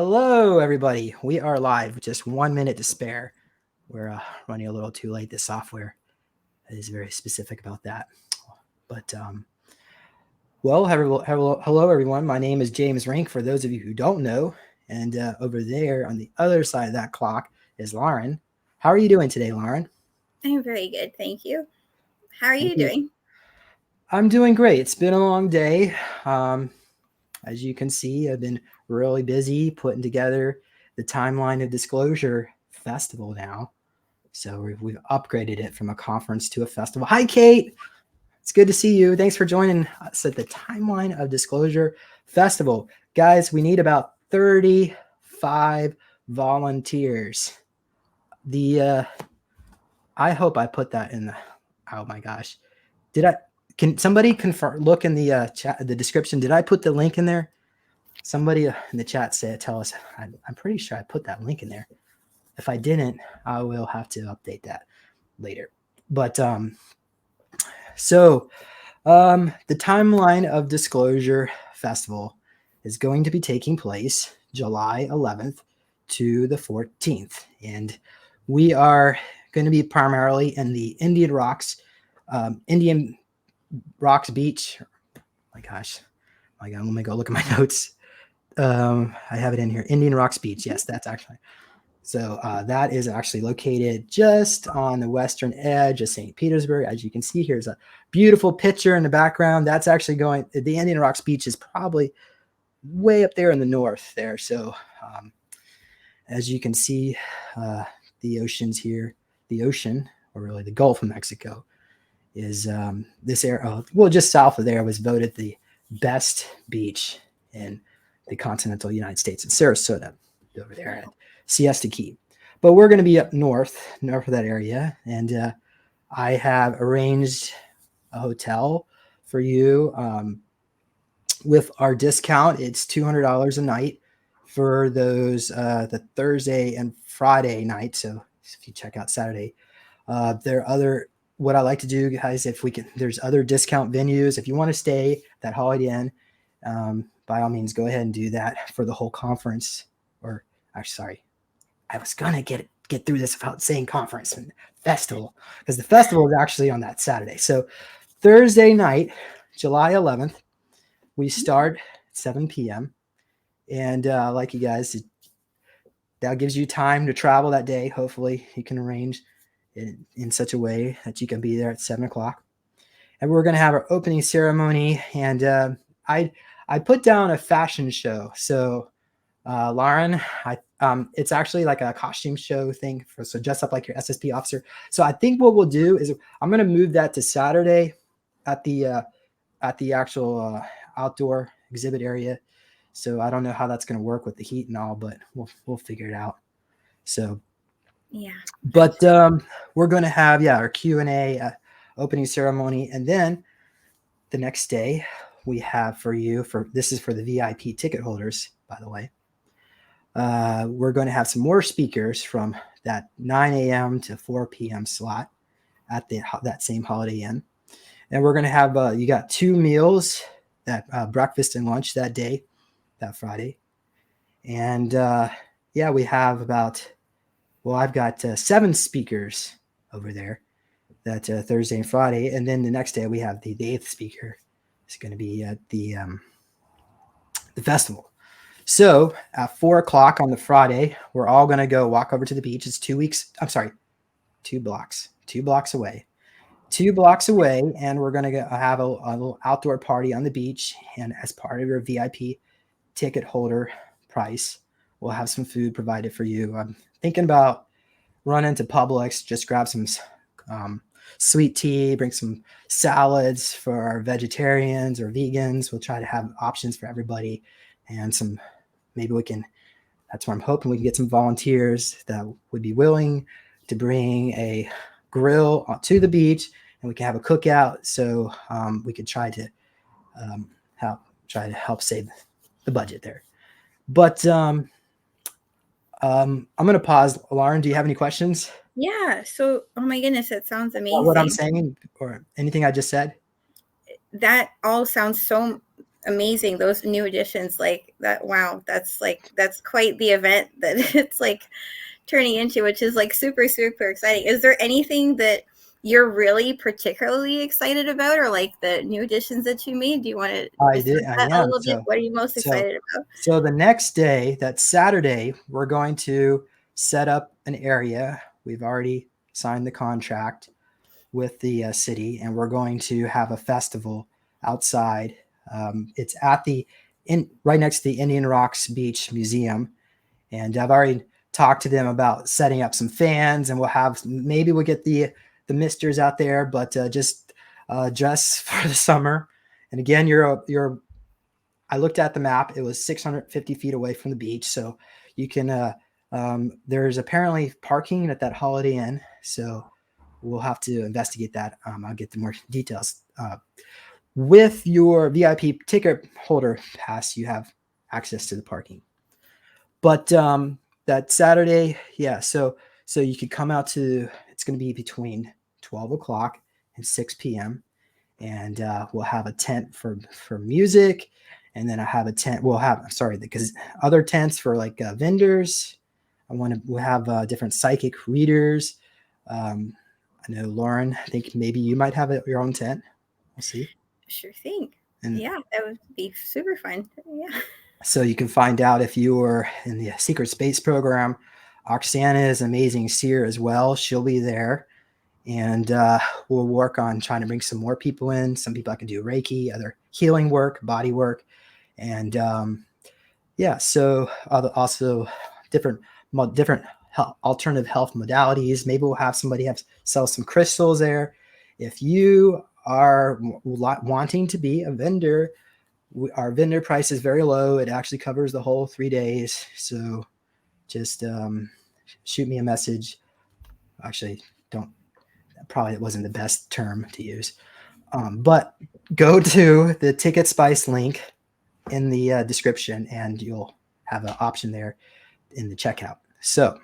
Hello, everybody. We are live with just 1 minute to spare. We're running a little too late. This software is very specific about that. But, well, hello, everyone. My name is James Rink, for those of you who don't know. And over there on the other side of that clock is Lauren. How are you doing today, Lauren? I'm very good, thank you. How are Thank you you. doing? I'm doing great. It's been a long day. As you can see, I've been really busy putting together the timeline of Disclosure Festival now. So we've upgraded it from a conference to a festival. Hi, Kate. It's good to see you. Thanks for joining us at the Timeline of Disclosure Festival. Guys, we need about 35 volunteers. I hope I put that in the, oh my gosh. Can somebody confirm, look in the chat, the description. Did I put the link in there? Somebody in the chat tell us. I'm pretty sure I put that link in there. If I didn't, I will have to update that later. But the Timeline of Disclosure Festival is going to be taking place July 11th to the 14th. And we are going to be primarily in the Indian Rocks Beach. Oh my gosh. Let me go look at my notes. I have it in here. Indian Rocks Beach. Yes, that's actually. So that is actually located just on the western edge of St. Petersburg. As you can see, here's a beautiful picture in the background. That's actually the Indian Rocks Beach is probably way up there in the north there. So as you can see, the oceans here, the ocean, or really the Gulf of Mexico, is this area. Well, just south of there was voted the best beach in the continental United States in Sarasota, over there at Siesta Key. But we're going to be up north of that area, and I have arranged a hotel for you with our discount. It's $200 a night for those the Thursday and Friday night. So if you check out Saturday, there are other. What I like to do, guys, if we can, there's other discount venues. If you want to stay that Holiday Inn, by all means, go ahead and do that for the whole conference. Or, actually, sorry, I was gonna get through this without saying conference and festival, because the festival is actually on that Saturday. So Thursday night, July 11th, we start at 7 p.m. And like you guys, that gives you time to travel that day. Hopefully, you can arrange in such a way that you can be there at 7 o'clock. And we're going to have our opening ceremony. And I put down a fashion show. So Lauren, it's actually like a costume show thing. So dress up like your SSP officer. So I think what we'll do is I'm going to move that to Saturday at the actual outdoor exhibit area. So I don't know how that's going to work with the heat and all, but we'll figure it out. So yeah. But we're going to have our Q&A opening ceremony, and then the next day we have for you this is for the VIP ticket holders, by the way. We're going to have some more speakers from that 9 a.m. to 4 p.m. slot at that same Holiday Inn, and we're going to have you got 2 meals, that breakfast and lunch that day, that Friday, and we have about. Well, I've got 7 speakers over there that Thursday and Friday. And then the next day we have the 8th speaker. It's going to be at the festival. So at 4 o'clock on the Friday, we're all going to go walk over to the beach. It's 2 blocks. 2 blocks away. 2 blocks away. And we're going to have a little outdoor party on the beach. And as part of your VIP ticket holder price, we'll have some food provided for you. I'm thinking about running to Publix, just grab some sweet tea, bring some salads for our vegetarians or vegans. We'll try to have options for everybody, and that's where I'm hoping we can get some volunteers that would be willing to bring a grill to the beach, and we can have a cookout. So we could try to help save the budget there. But I'm going to pause. Lauren, do you have any questions? Yeah. So, oh my goodness, that sounds amazing. What I'm saying or anything I just said? That all sounds so amazing. Those new additions, like that. Wow, that's quite the event that it's like turning into, which is like super, super exciting. Is there anything that you're really particularly excited about, or like the new additions that you made? Do you want to I discuss did. I that a am. little bit? What are you most So, excited about? so the next day, that Saturday, we're going to set up an area. We've already signed the contract with the city, and we're going to have a festival outside. It's at the right next to the Indian Rocks Beach Museum, and I've already talked to them about setting up some fans, and maybe we'll get the misters out there, but just dress for the summer. And again, I looked at the map. It was 650 feet away from the beach, so you can. There's apparently parking at that Holiday Inn, so we'll have to investigate that. I'll get the more details. With your VIP ticket holder pass, you have access to the parking. But that Saturday, yeah. So you could come out to. It's going to be between 12 o'clock and 6 p.m. And we'll have a tent for music, and then I have a tent. Because other tents for like vendors. We'll have different psychic readers. I know Lauren. I think maybe you might have your own tent. We'll see. Sure thing. And Yeah, that would be super fun. Yeah. so you can find out if you're in the Secret Space program. Oksana is amazing seer as well. She'll be there. And we'll work on trying to bring some more people in. Some people I can do Reiki, other healing work, body work. And so also different alternative health modalities. Maybe we'll have somebody sell some crystals there. If you are wanting to be a vendor, our vendor price is very low. It actually covers the whole 3 days. So just shoot me a message. Actually, don't. Probably it wasn't the best term to use. But go to the Ticket Spice link in the description, and you'll have an option there in the checkout. So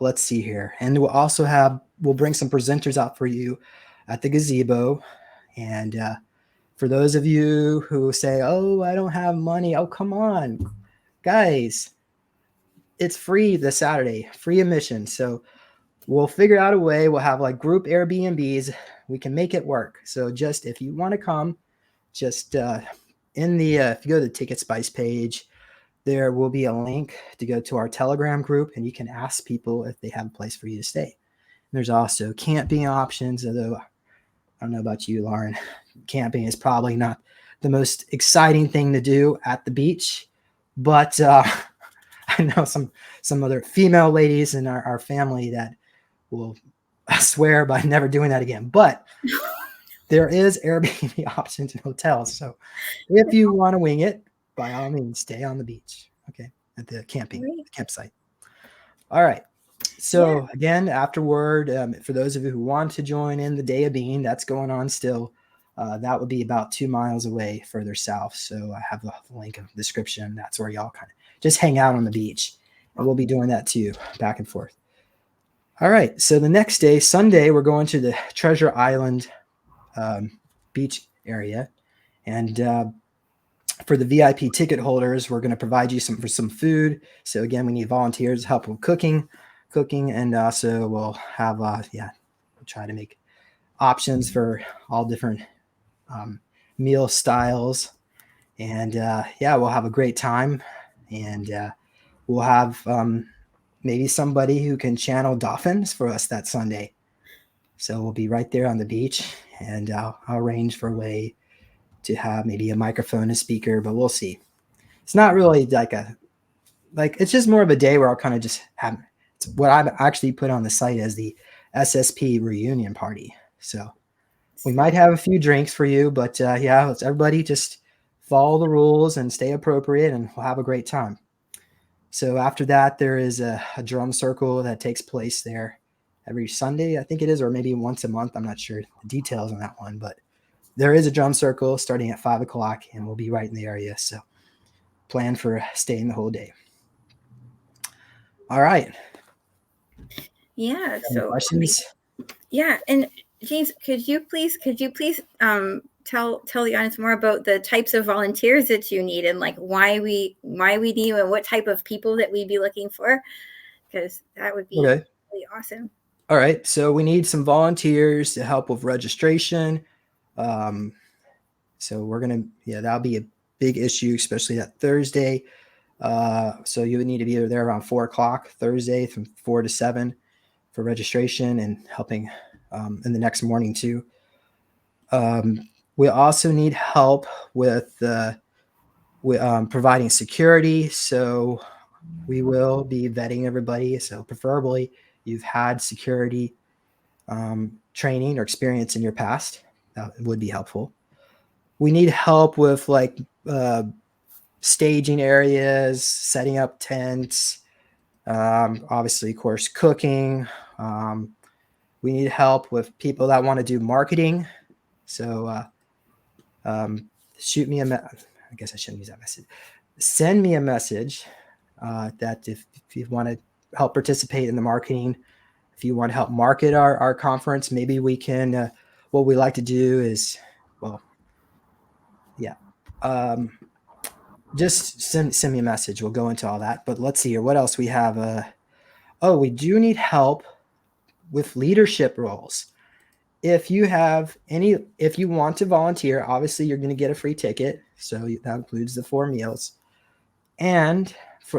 let's see here. And we'll bring some presenters out for you at the gazebo. And for those of you who say, oh, I don't have money. Oh, come on, guys. It's free this Saturday, free admission. So we'll figure out a way. We'll have like group Airbnbs. We can make it work. So just if you want to come, just if you go to the Ticket Spice page, there will be a link to go to our Telegram group, and you can ask people if they have a place for you to stay. And there's also camping options, although I don't know about you, Lauren. Camping is probably not the most exciting thing to do at the beach, but I know some other female ladies in our family that will swear by never doing that again. But there is Airbnb options in hotels. So if you want to wing it, by all means, stay on the beach. Okay. At the campsite. All right. So again, afterward, for those of you who want to join in the Day of Being, that's going on still. That would be about 2 miles away further south. So I have the link in the description. That's where y'all kind of just hang out on the beach. And we'll be doing that too, back and forth. All right. So the next day, Sunday, we're going to the Treasure Island beach area. And for the VIP ticket holders, we're going to provide you some food. So again, we need volunteers to help with cooking. And also we'll have, we'll try to make options for all different meal styles. And we'll have a great time. And we'll have maybe somebody who can channel dolphins for us that Sunday. So we'll be right there on the beach, and I'll arrange for a way to have maybe a microphone and speaker, but we'll see. It's not really it's just more of a day where I'll kind of just have what I've actually put on the site as the SSP reunion party. So we might have a few drinks for you, but let's everybody just follow the rules and stay appropriate, and we'll have a great time. So after that, there is a drum circle that takes place there every Sunday, I think it is, or maybe once a month. I'm not sure the details on that one, but there is a drum circle starting at 5 o'clock, and we'll be right in the area. So plan for staying the whole day. All right. Yeah. Any questions? Yeah. And James, could you please tell the audience more about the types of volunteers that you need, and like why we need you, and what type of people that we'd be looking for, because that would be Okay. really awesome. All right. So we need some volunteers to help with registration. Um, so we're gonna, yeah, that'll be a big issue, especially that Thursday. So you would need to be there around 4 o'clock Thursday from 4 to 7 for registration and helping in the next morning too. We also need help with providing security. So we will be vetting everybody. So preferably you've had security training or experience in your past. That would be helpful. We need help with like staging areas, setting up tents, obviously, of course, cooking. We need help with people that want to do marketing. So shoot me I guess I shouldn't use that message. Send me a message that if you want to help participate in the marketing, if you want to help market our conference, maybe we can, what we like to do is, well, yeah, just send me a message. We'll go into all that, but let's see here. What else we have? Oh, we do need help with leadership roles. If you want to volunteer, obviously you're going to get a free ticket. So that includes the 4 meals. And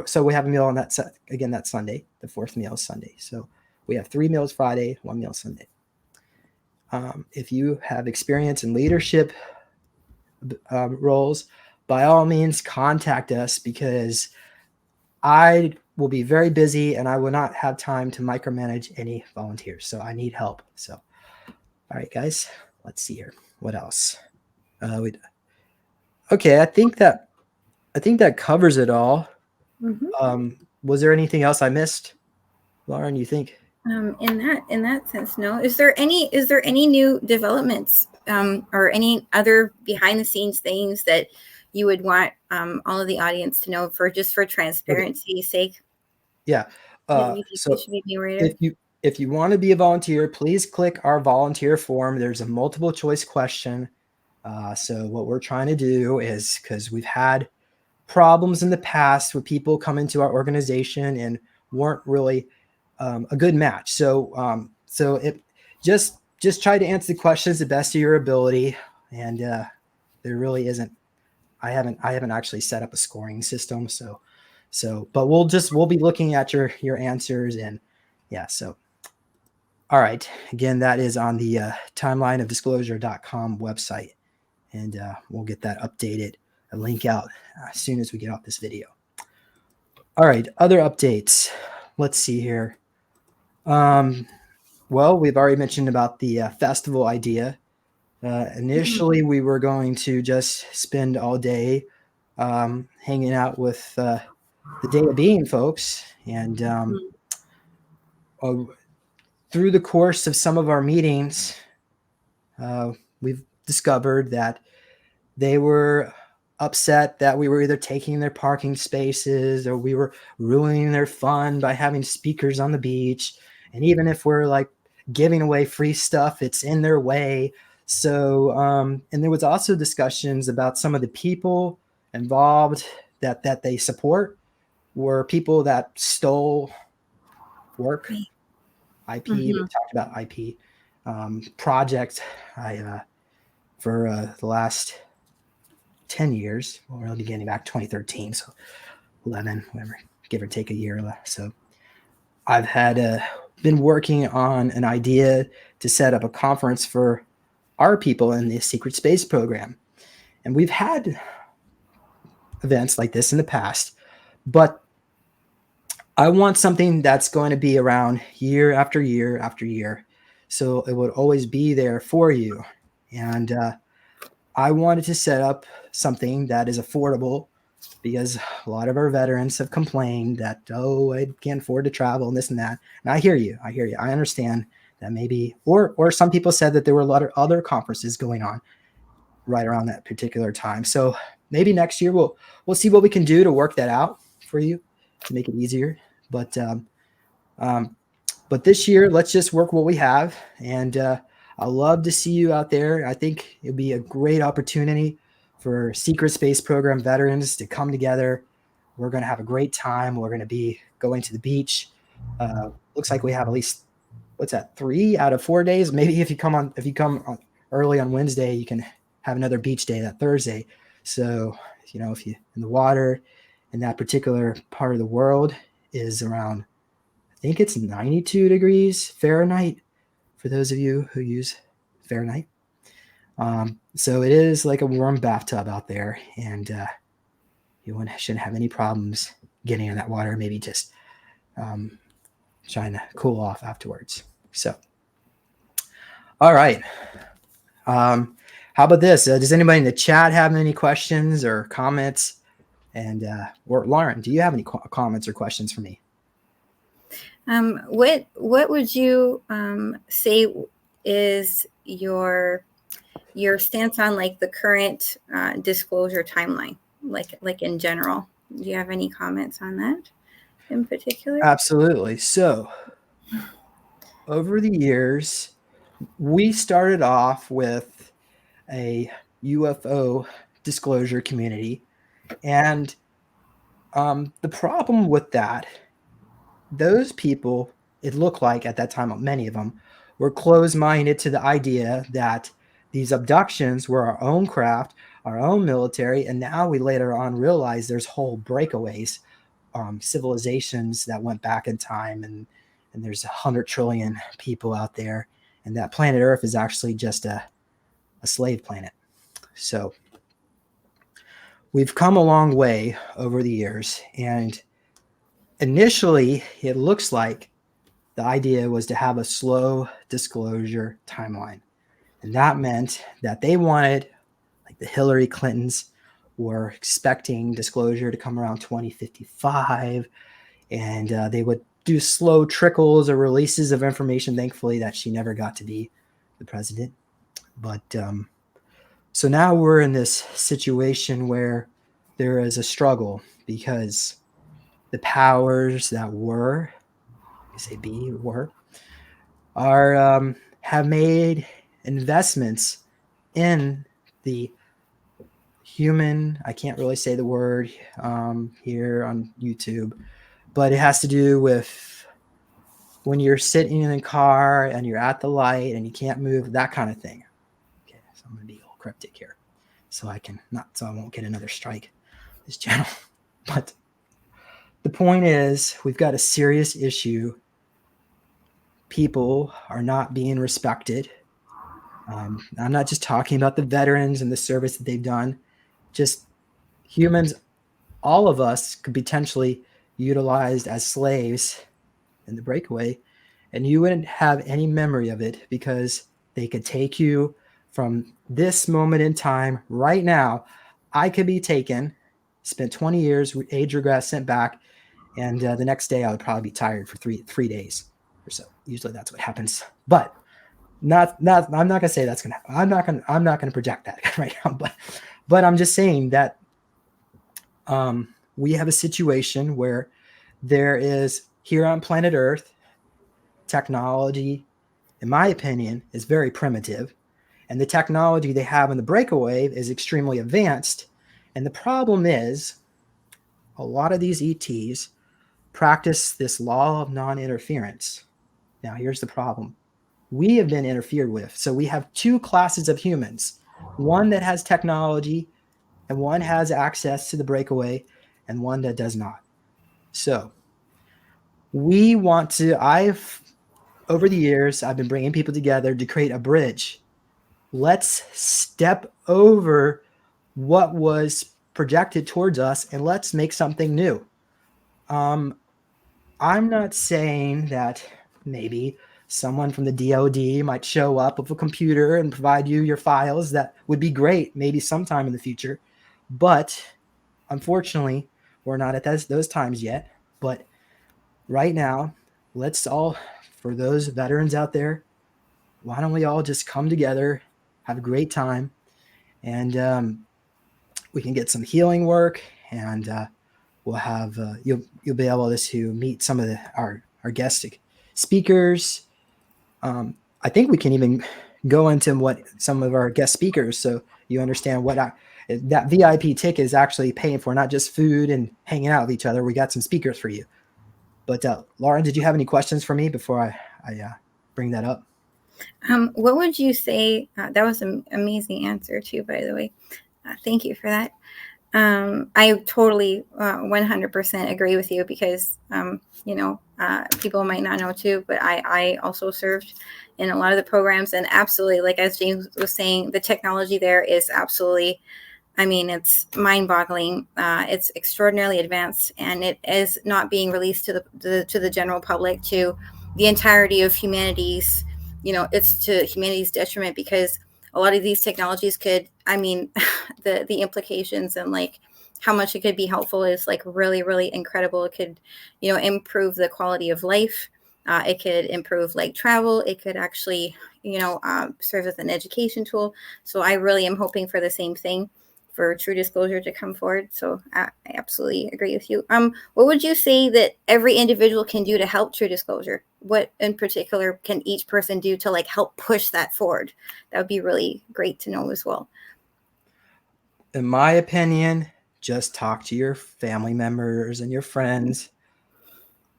so we have a meal on that again, that Sunday. The 4th meal is Sunday. So we have 3 meals Friday, 1 meal Sunday. If you have experience in leadership roles, by all means, contact us, because I will be very busy and I will not have time to micromanage any volunteers. So I need help. So, all right, guys, let's see here. What else? Okay, I think that covers it all. Was there anything else I missed, Lauren? You think? In that sense, no. Is there any new developments or any other behind the scenes things that you would want all of the audience to know, for transparency's sake? Yeah. So if you want to be a volunteer, please click our volunteer form. There's a multiple choice question. So what we're trying to do is, because we've had problems in the past with people come into our organization and weren't really a good match. So just try to answer the questions the best of your ability. And there really isn't. I haven't actually set up a scoring system. But we'll be looking at your answers, and yeah. So all right. Again, that is on the timelineofdisclosure.com website, and we'll get that updated, a link out as soon as we get off this video. All right. Other updates. Let's see here. Well, we've already mentioned about the festival idea. Initially, we were going to just spend all day hanging out with the Day of Being folks, and through the course of some of our meetings, we've discovered that they were upset that we were either taking their parking spaces or we were ruining their fun by having speakers on the beach. And even if we're like giving away free stuff, it's in their way. So, and there was also discussions about some of the people involved that they support were people that stole work, IP. We talked about IP project. For the last 10 years, well, we're beginning back 2013, so 11, whatever, give or take a year. So I've been working on an idea to set up a conference for our people in the Secret Space program. And we've had events like this in the past, but I want something that's going to be around year after year after year. So it would always be there for you. And I wanted to set up something that is affordable, because a lot of our veterans have complained that, oh, I can't afford to travel and this and that. And I hear you. I understand that maybe, or some people said that there were a lot of other conferences going on right around that particular time. So maybe next year we'll see what we can do to work that out for you to make it easier. But this year, let's just work what we have. And I'd love to see you out there. I think it'd be a great opportunity for secret space program veterans to come together. We're going to have a great time. We're going to be going to the beach. Looks like we have at least, what's that, 3 out of 4 days. Maybe if you come early on Wednesday, you can have another beach day that Thursday. So, if you in the water in that particular part of the world is around, I think it's 92 degrees Fahrenheit for those of you who use Fahrenheit. So it is like a warm bathtub out there, and you shouldn't have any problems getting in that water. Maybe just trying to cool off afterwards. So, all right. How about this? Does anybody in the chat have any questions or comments? And or Lauren, do you have any comments or questions for me? What would you say is your stance on like the current disclosure timeline, like in general? Do you have any comments on that in particular? Absolutely. So over the years, we started off with a UFO disclosure community, and the problem with that, those people, it looked like at that time, many of them were closed-minded to the idea that these abductions were our own craft, our own military, and now we later on realized there's whole breakaways, civilizations that went back in time, and there's 100 trillion people out there, and that planet Earth is actually just a slave planet. So we've come a long way over the years, and initially it looks like the idea was to have a slow disclosure timeline. And that meant that they wanted, like the Hillary Clintons were expecting disclosure to come around 2055, and they would do slow trickles or releases of information. Thankfully, that she never got to be the president. But so now we're in this situation where there is a struggle because the powers that were, I say were, are have made investments in the human, I can't really say the word here on YouTube, but it has to do with when you're sitting in a car and you're at the light and you can't move, that kind of thing. Okay, so I'm gonna be all cryptic here, so I won't get another strike this channel. But the point is, we've got a serious issue. People are not being respected. I'm not just talking about the veterans and the service that they've done. Just humans, all of us could potentially utilized as slaves in the breakaway, and you wouldn't have any memory of it because they could take you from this moment in time right now. I could be taken, spent 20 years, age regress, sent back, and the next day I would probably be tired for three days or so. Usually that's what happens, but I'm not gonna say that's gonna happen. I'm not gonna project that right now, but I'm just saying that we have a situation where there is, here on planet Earth, technology, in my opinion, is very primitive, and the technology they have in the breakaway is extremely advanced. And the problem is, a lot of these ETs practice this law of non-interference. Now, here's the problem. We have been interfered with. So we have two classes of humans, one that has technology and one has access to the breakaway and one that does not. So we want to, over the years, I've been bringing people together to create a bridge. Let's step over what was projected towards us and let's make something new. I'm not saying that maybe someone from the DoD might show up with a computer and provide you your files. That would be great, maybe sometime in the future. But unfortunately, we're not at those times yet. But right now, let's all, for those veterans out there, why don't we all just come together, have a great time, and we can get some healing work, and we'll have you'll be able to meet some of our guest speakers. I think we can even go into what some of our guest speakers, so you understand what that VIP ticket is actually paying for, not just food and hanging out with each other. We got some speakers for you. But Lauren, did you have any questions for me before I bring that up? What would you say? That was an amazing answer too, by the way. Thank you for that. I totally 100% agree with you because, people might not know too, but I also served in a lot of the programs, and absolutely, like as James was saying, the technology there is absolutely, I mean, it's mind-boggling. It's extraordinarily advanced, and it is not being released to the general public, to the entirety of humanity's. It's to humanity's detriment because a lot of these technologies could, I mean, the implications and like how much it could be helpful is like really, really incredible. It could, improve the quality of life. It could improve like travel. It could actually, serve as an education tool. So I really am hoping for the same thing for True Disclosure to come forward. So I absolutely agree with you. What would you say that every individual can do to help True Disclosure? What in particular can each person do to like help push that forward? That would be really great to know as well. In my opinion, just talk to your family members and your friends.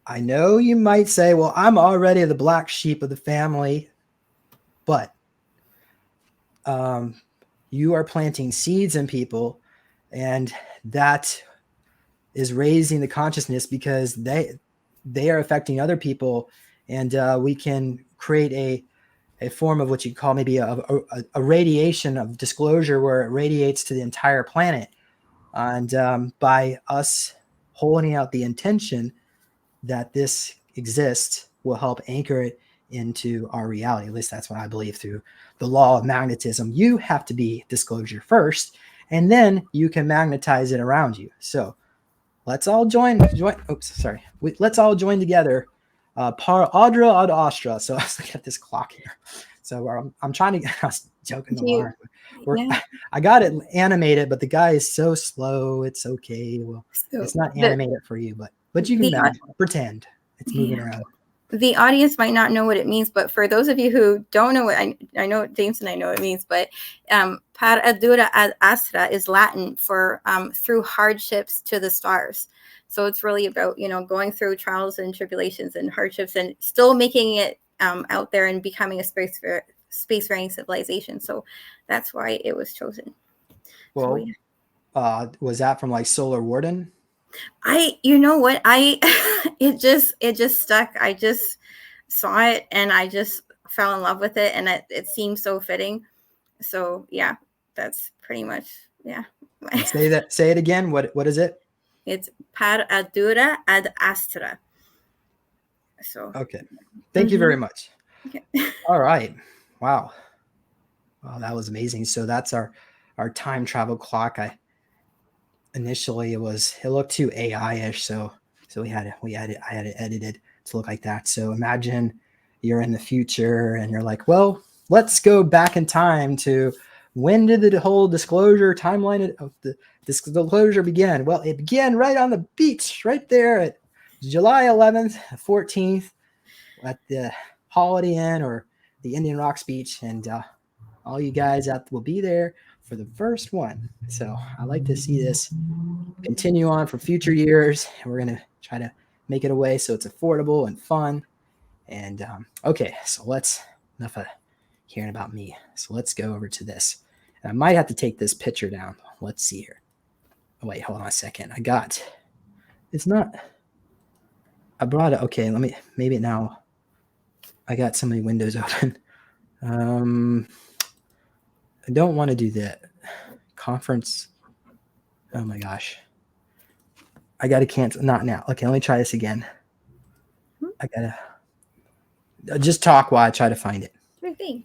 I know you might say, well, I'm already the black sheep of the family, but you are planting seeds in people, and that is raising the consciousness because they are affecting other people, and we can create a form of what you call maybe a radiation of disclosure where it radiates to the entire planet. And by us holding out the intention that this exists will help anchor it into our reality. At least that's what I believe through the law of magnetism. You have to be disclosure first, and then you can magnetize it around you. So let's all join. Oops, sorry. Let's all join together. Par adra ad astra. So I was looking at this clock here. So I'm trying to. I was joking the Lauren. Yeah. I got it animated, but the guy is so slow. It's okay. Well, So it's not animated for you, but you can pretend it's moving around. The audience might not know what it means, but for those of you who don't know what I know, James and I know what it means, but par adura ad astra is Latin for through hardships to the stars. So it's really about, going through trials and tribulations and hardships and still making it out there and becoming a spacefaring civilization. So that's why it was chosen. Well, So, yeah. Was that from like Solar Warden? You know what? It just stuck. I just saw it and I just fell in love with it, and it seemed so fitting. So yeah, that's pretty much, yeah. Say it again. What is it? It's par adura ad astra. So okay. Thank you very much. Okay. All right. Wow, that was amazing. So that's our time travel clock. Initially it looked too AI-ish, so I had it edited to look like that. So imagine you're in the future and you're like, well, let's go back in time to when did the whole disclosure timeline of the disclosure begin? Well, it began right on the beach, right there at July 11th, 14th, at the Holiday Inn or the Indian Rocks Beach, and all you guys will be there for the first one. So I like to see this continue on for future years. We're going to try to make it a way so it's affordable and fun. And okay, so enough of hearing about me. So let's go over to this. And I might have to take this picture down. Let's see here. Oh, wait, hold on a second. I brought it. Okay, maybe now I got so many windows open. I don't want to do that. Conference. Oh my gosh. I got to cancel. Not now. Okay, let me try this again. I got to just talk while I try to find it. Sure thing.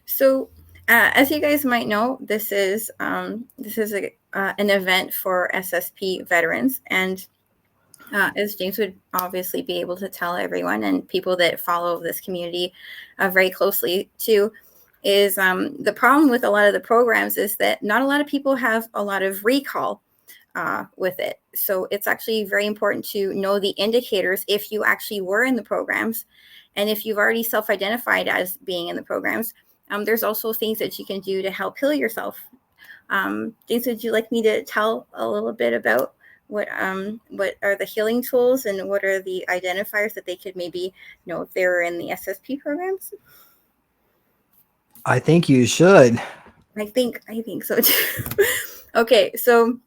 So as you guys might know, this is an event for SSP veterans, and as James would obviously be able to tell everyone and people that follow this community very closely too, is the problem with a lot of the programs is that not a lot of people have a lot of recall with it. So it's actually very important to know the indicators if you actually were in the programs, and if you've already self-identified as being in the programs, There's also things that you can do to help heal yourself. James, would you like me to tell a little bit about what are the healing tools and what are the identifiers that they could maybe know if they're in the SSP programs? I think you should. I think so too. Okay, so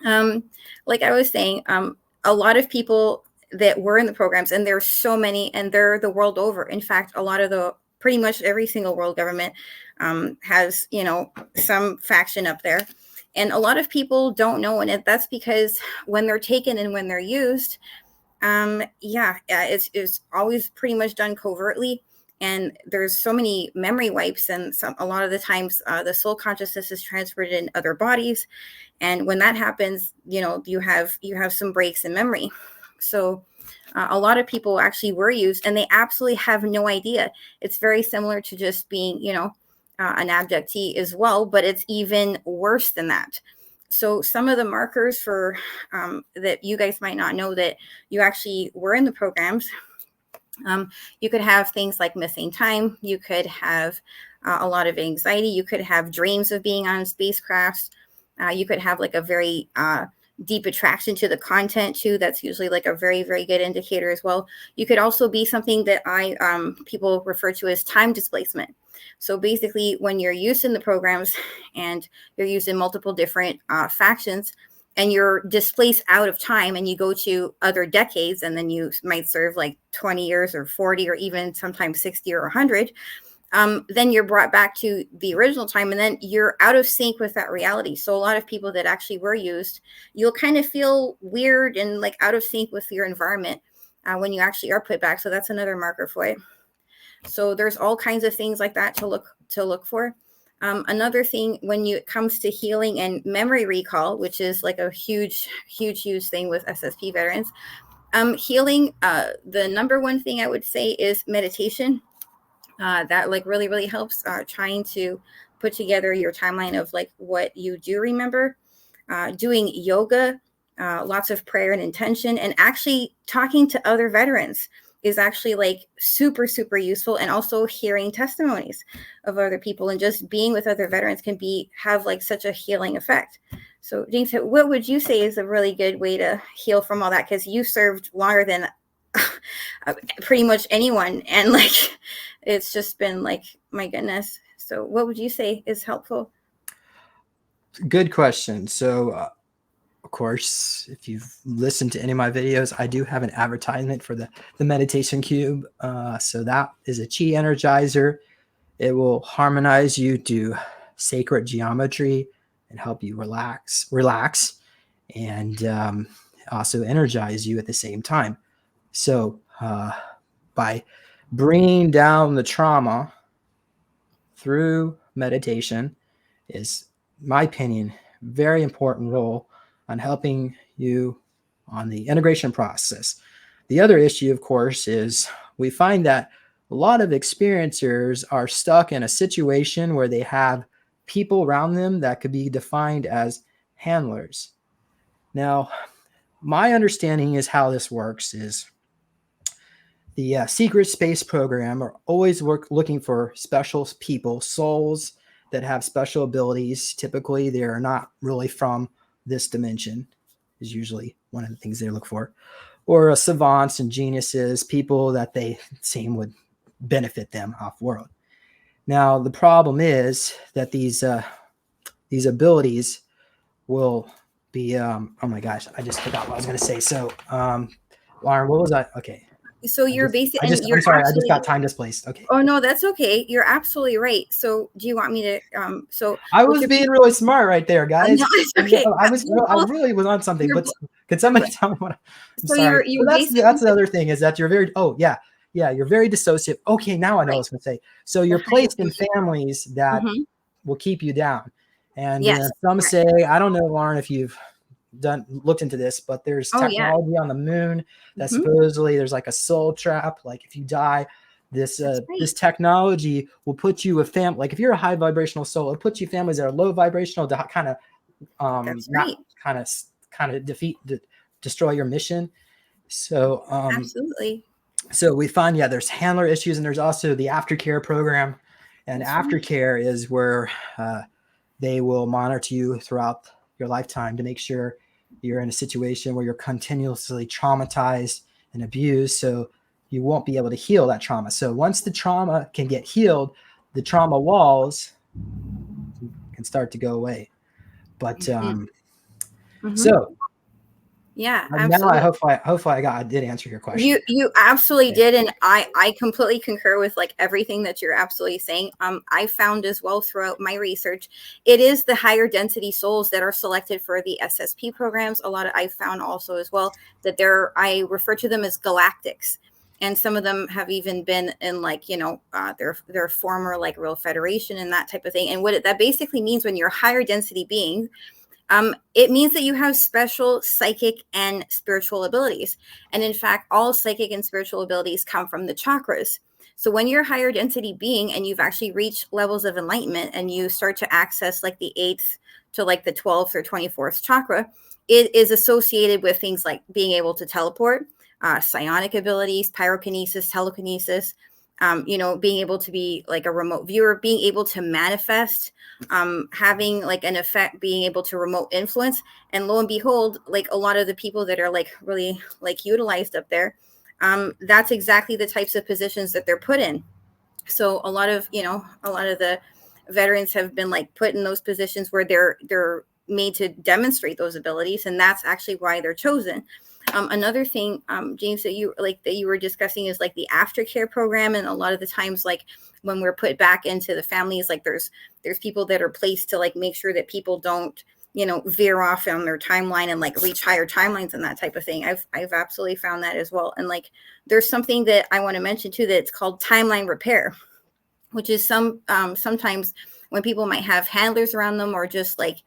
like I was saying, a lot of people that were in the programs, and there's so many, and they're the world over. In fact, a lot of the pretty much every single world government has, you know, some faction up there. And a lot of people don't know, and that's because when they're taken and when they're used, it's always pretty much done covertly. And there's so many memory wipes, and a lot of the times the soul consciousness is transferred in other bodies. And when that happens, you know, you have some breaks in memory. So a lot of people actually were used, and they absolutely have no idea. It's very similar to just being, you know, an abductee as well, but it's even worse than that. So some of the markers for that you guys might not know that you actually were in the programs. You could have things like missing time. You could have a lot of anxiety. You could have dreams of being on spacecrafts. You could have like a very deep attraction to the content too. That's usually like a very, very good indicator as well. You could also be something that people refer to as time displacement. So basically, when you're used in the programs and you're used in multiple different factions, and you're displaced out of time and you go to other decades, and then you might serve like 20 years or 40 or even sometimes 60 or 100, then you're brought back to the original time, and then you're out of sync with that reality. So a lot of people that actually were used, you'll kind of feel weird and like out of sync with your environment when you actually are put back. So that's another marker for it. So there's all kinds of things like that to look for. Another thing when it comes to healing and memory recall, which is like a huge thing with SSP veterans, healing, the number one thing I would say is meditation. That like really helps trying to put together your timeline of like what you do remember. Doing yoga, lots of prayer and intention, and actually talking to other veterans is actually like super useful. And also hearing testimonies of other people and just being with other veterans can have like such a healing effect. So James, what would you say is a really good way to heal from all that? Because you served longer than pretty much anyone, and like it's just been like, my goodness. So what would you say is helpful? Good question. So of course, if you've listened to any of my videos, I do have an advertisement for the meditation cube. So that is a chi energizer. It will harmonize you to sacred geometry and help you relax, and also energize you at the same time. So by bringing down the trauma through meditation is, my opinion, very important role on helping you on the integration process. The other issue, of course, is we find that a lot of experiencers are stuck in a situation where they have people around them that could be defined as handlers. Now, my understanding is how this works is the secret space program are always looking for special people, souls that have special abilities. Typically, they are not really from this dimension, is usually one of the things they look for. Or savants and geniuses, people that they seem would benefit them off world. Now, the problem is that these abilities will be, oh my gosh, I just forgot what I was going to say. So, Lauren, what was I? Okay. So you're basically, I'm sorry, I just got time displaced. Okay. Oh no, that's okay. You're absolutely right. So do you want me to so I was being really smart right there, guys. no, it's okay. I really was on something, but could somebody tell me what I'm sorry. You're That's the other thing is that you're very you're very dissociative. Okay, now I know what I was gonna say. So you're placed in families that will keep you down. And some say, I don't know, Lauren, if you've looked into this, but there's technology on the moon that supposedly there's like a soul trap. Like if you die, this technology will put you with like if you're a high vibrational soul, it'll put you families that are low vibrational to kind of destroy your mission. So absolutely. So we find there's handler issues, and there's also the aftercare program. And That's right. aftercare is where they will monitor you throughout your lifetime to make sure you're in a situation where you're continuously traumatized and abused. So you won't be able to heal that trauma. So once the trauma can get healed, the trauma walls can start to go away. But Mm-hmm. so Yeah, now I absolutely. hopefully I did answer your question. You absolutely Okay. did, and I completely concur with like everything that you're absolutely saying. I found as well throughout my research, it is the higher density souls that are selected for the SSP programs. A lot of I found also as well that I refer to them as galactics, and some of them have even been in like their former like real federation and that type of thing. And that basically means when you're higher density being, it means that you have special psychic and spiritual abilities. And in fact, all psychic and spiritual abilities come from the chakras. So when you're a higher density being and you've actually reached levels of enlightenment and you start to access like the 8th to like the 12th or 24th chakra, it is associated with things like being able to teleport, psionic abilities, pyrokinesis, telekinesis, being able to be like a remote viewer, being able to manifest, having like an effect, being able to remote influence. And lo and behold, like a lot of the people that are like really like utilized up there, that's exactly the types of positions that they're put in. So a lot of the veterans have been like put in those positions where they're made to demonstrate those abilities, and that's actually why they're chosen. Another thing, James, that you were discussing is like the aftercare program, and a lot of the times, like when we're put back into the families, like there's people that are placed to like make sure that people don't veer off on their timeline and like reach higher timelines and that type of thing. I've absolutely found that as well. And like there's something that I want to mention too, that it's called timeline repair, which is sometimes when people might have handlers around them, or just like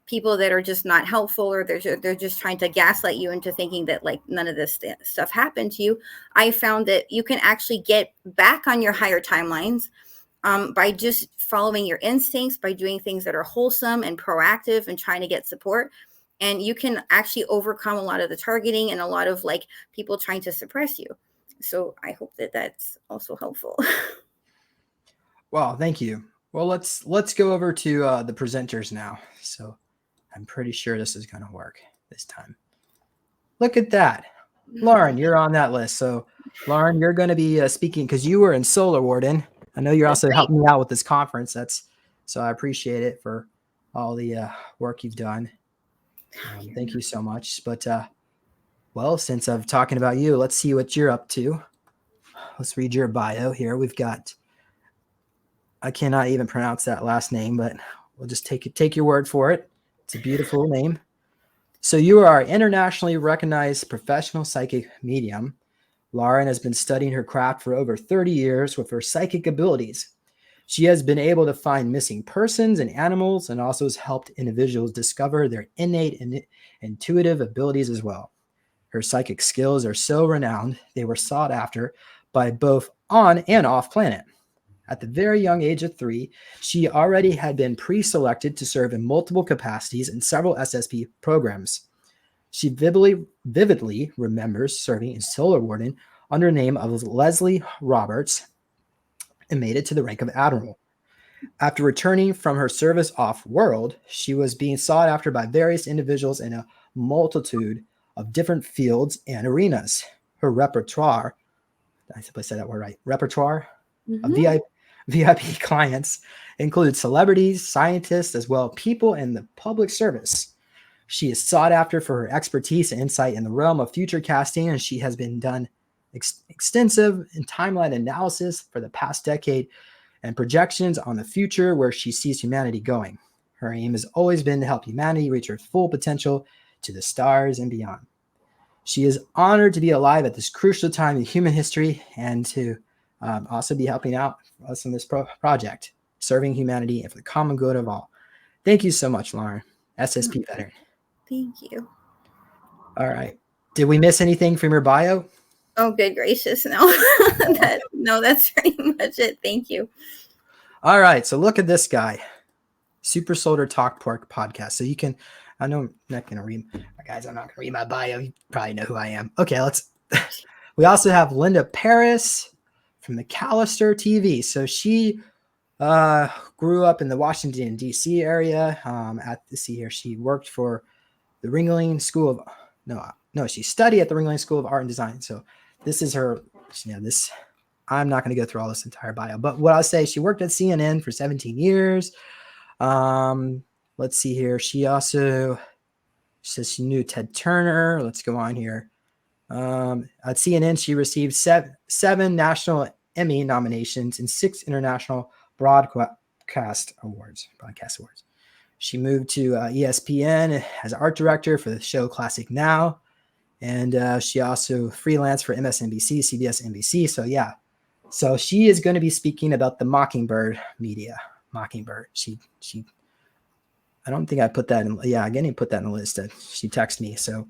people that are just not helpful, or they're just trying to gaslight you into thinking that like none of this stuff happened to you. I found that you can actually get back on your higher timelines, by just following your instincts, by doing things that are wholesome and proactive and trying to get support. And you can actually overcome a lot of the targeting and a lot of like people trying to suppress you. So I hope that that's also helpful. Well, thank you. Well, let's go over to the presenters now. So I'm pretty sure this is going to work this time. Look at that. Lauren, you're on that list. So Lauren, you're going to be speaking because you were in Solar Warden. I know you're That's also right. helping me out with this conference. So I appreciate it for all the work you've done. Thank you so much. But well, since I'm talking about you, let's see what you're up to. Let's read your bio here. We've got, I cannot even pronounce that last name, but we'll just take your word for it. It's a beautiful name. So you are an internationally recognized professional psychic medium. Lauren has been studying her craft for over 30 years with her psychic abilities. She has been able to find missing persons and animals, and also has helped individuals discover their innate and intuitive abilities as well. Her psychic skills are so renowned, they were sought after by both on and off planet. At the very young age of 3, she already had been pre-selected to serve in multiple capacities in several SSP programs. She vividly remembers serving in Solar Warden under the name of Leslie Roberts and made it to the rank of Admiral. After returning from her service off-world, she was being sought after by various individuals in a multitude of different fields and arenas. Her repertoire, I simply said that word right, repertoire of Mm-hmm. VIP clients include celebrities, scientists, as well as people in the public service. She is sought after for her expertise and insight in the realm of future casting, and she has been done extensive in timeline analysis for the past decade and projections on the future where she sees humanity going. Her aim has always been to help humanity reach her full potential to the stars and beyond. She is honored to be alive at this crucial time in human history and to also be helping out us in this project, serving humanity and for the common good of all. Thank you so much, Lauren, SSP veteran. Thank you. All right. Did we miss anything from your bio? Oh, good gracious. No, no, that's pretty much it. Thank you. All right. So look at this guy. Super Soldier Talk Pork podcast. So you can, I know I'm not going to read, guys, I'm not going to read my bio. You probably know who I am. Okay, we also have Linda Paris from the Callister TV. So she Grew up in the Washington D.C. area. See here, she worked for the Ringling School of no, she studied at the Ringling School of Art and Design. So this is her. This I'm not going to go through all this entire bio, but what I'll say, she worked at CNN for 17 years. Let's see here. She also says she knew Ted Turner. Let's go on here. At CNN, she received seven national Emmy nominations and 6 international broadcast awards. She moved to ESPN as art director for the show Classic Now, and she also freelanced for MSNBC, CBS, NBC. So yeah, so she is going to be speaking about the Mockingbird media. Mockingbird. She. I don't think I put that in. Yeah, I didn't put that in the list. She texted me. So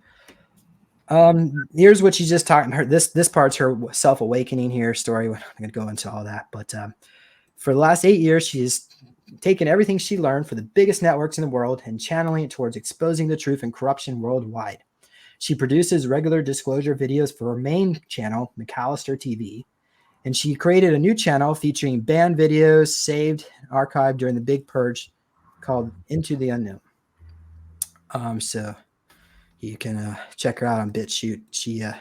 here's what she's just talking. This part's her self-awakening here story. I'm going to go into all that, but for the last 8 years, she's taken everything she learned for the biggest networks in the world and channeling it towards exposing the truth and corruption worldwide. She produces regular disclosure videos for her main channel, McAllister TV, and she created a new channel featuring banned videos saved and archived during the Big Purge called Into the Unknown. So you can check her out on BitChute.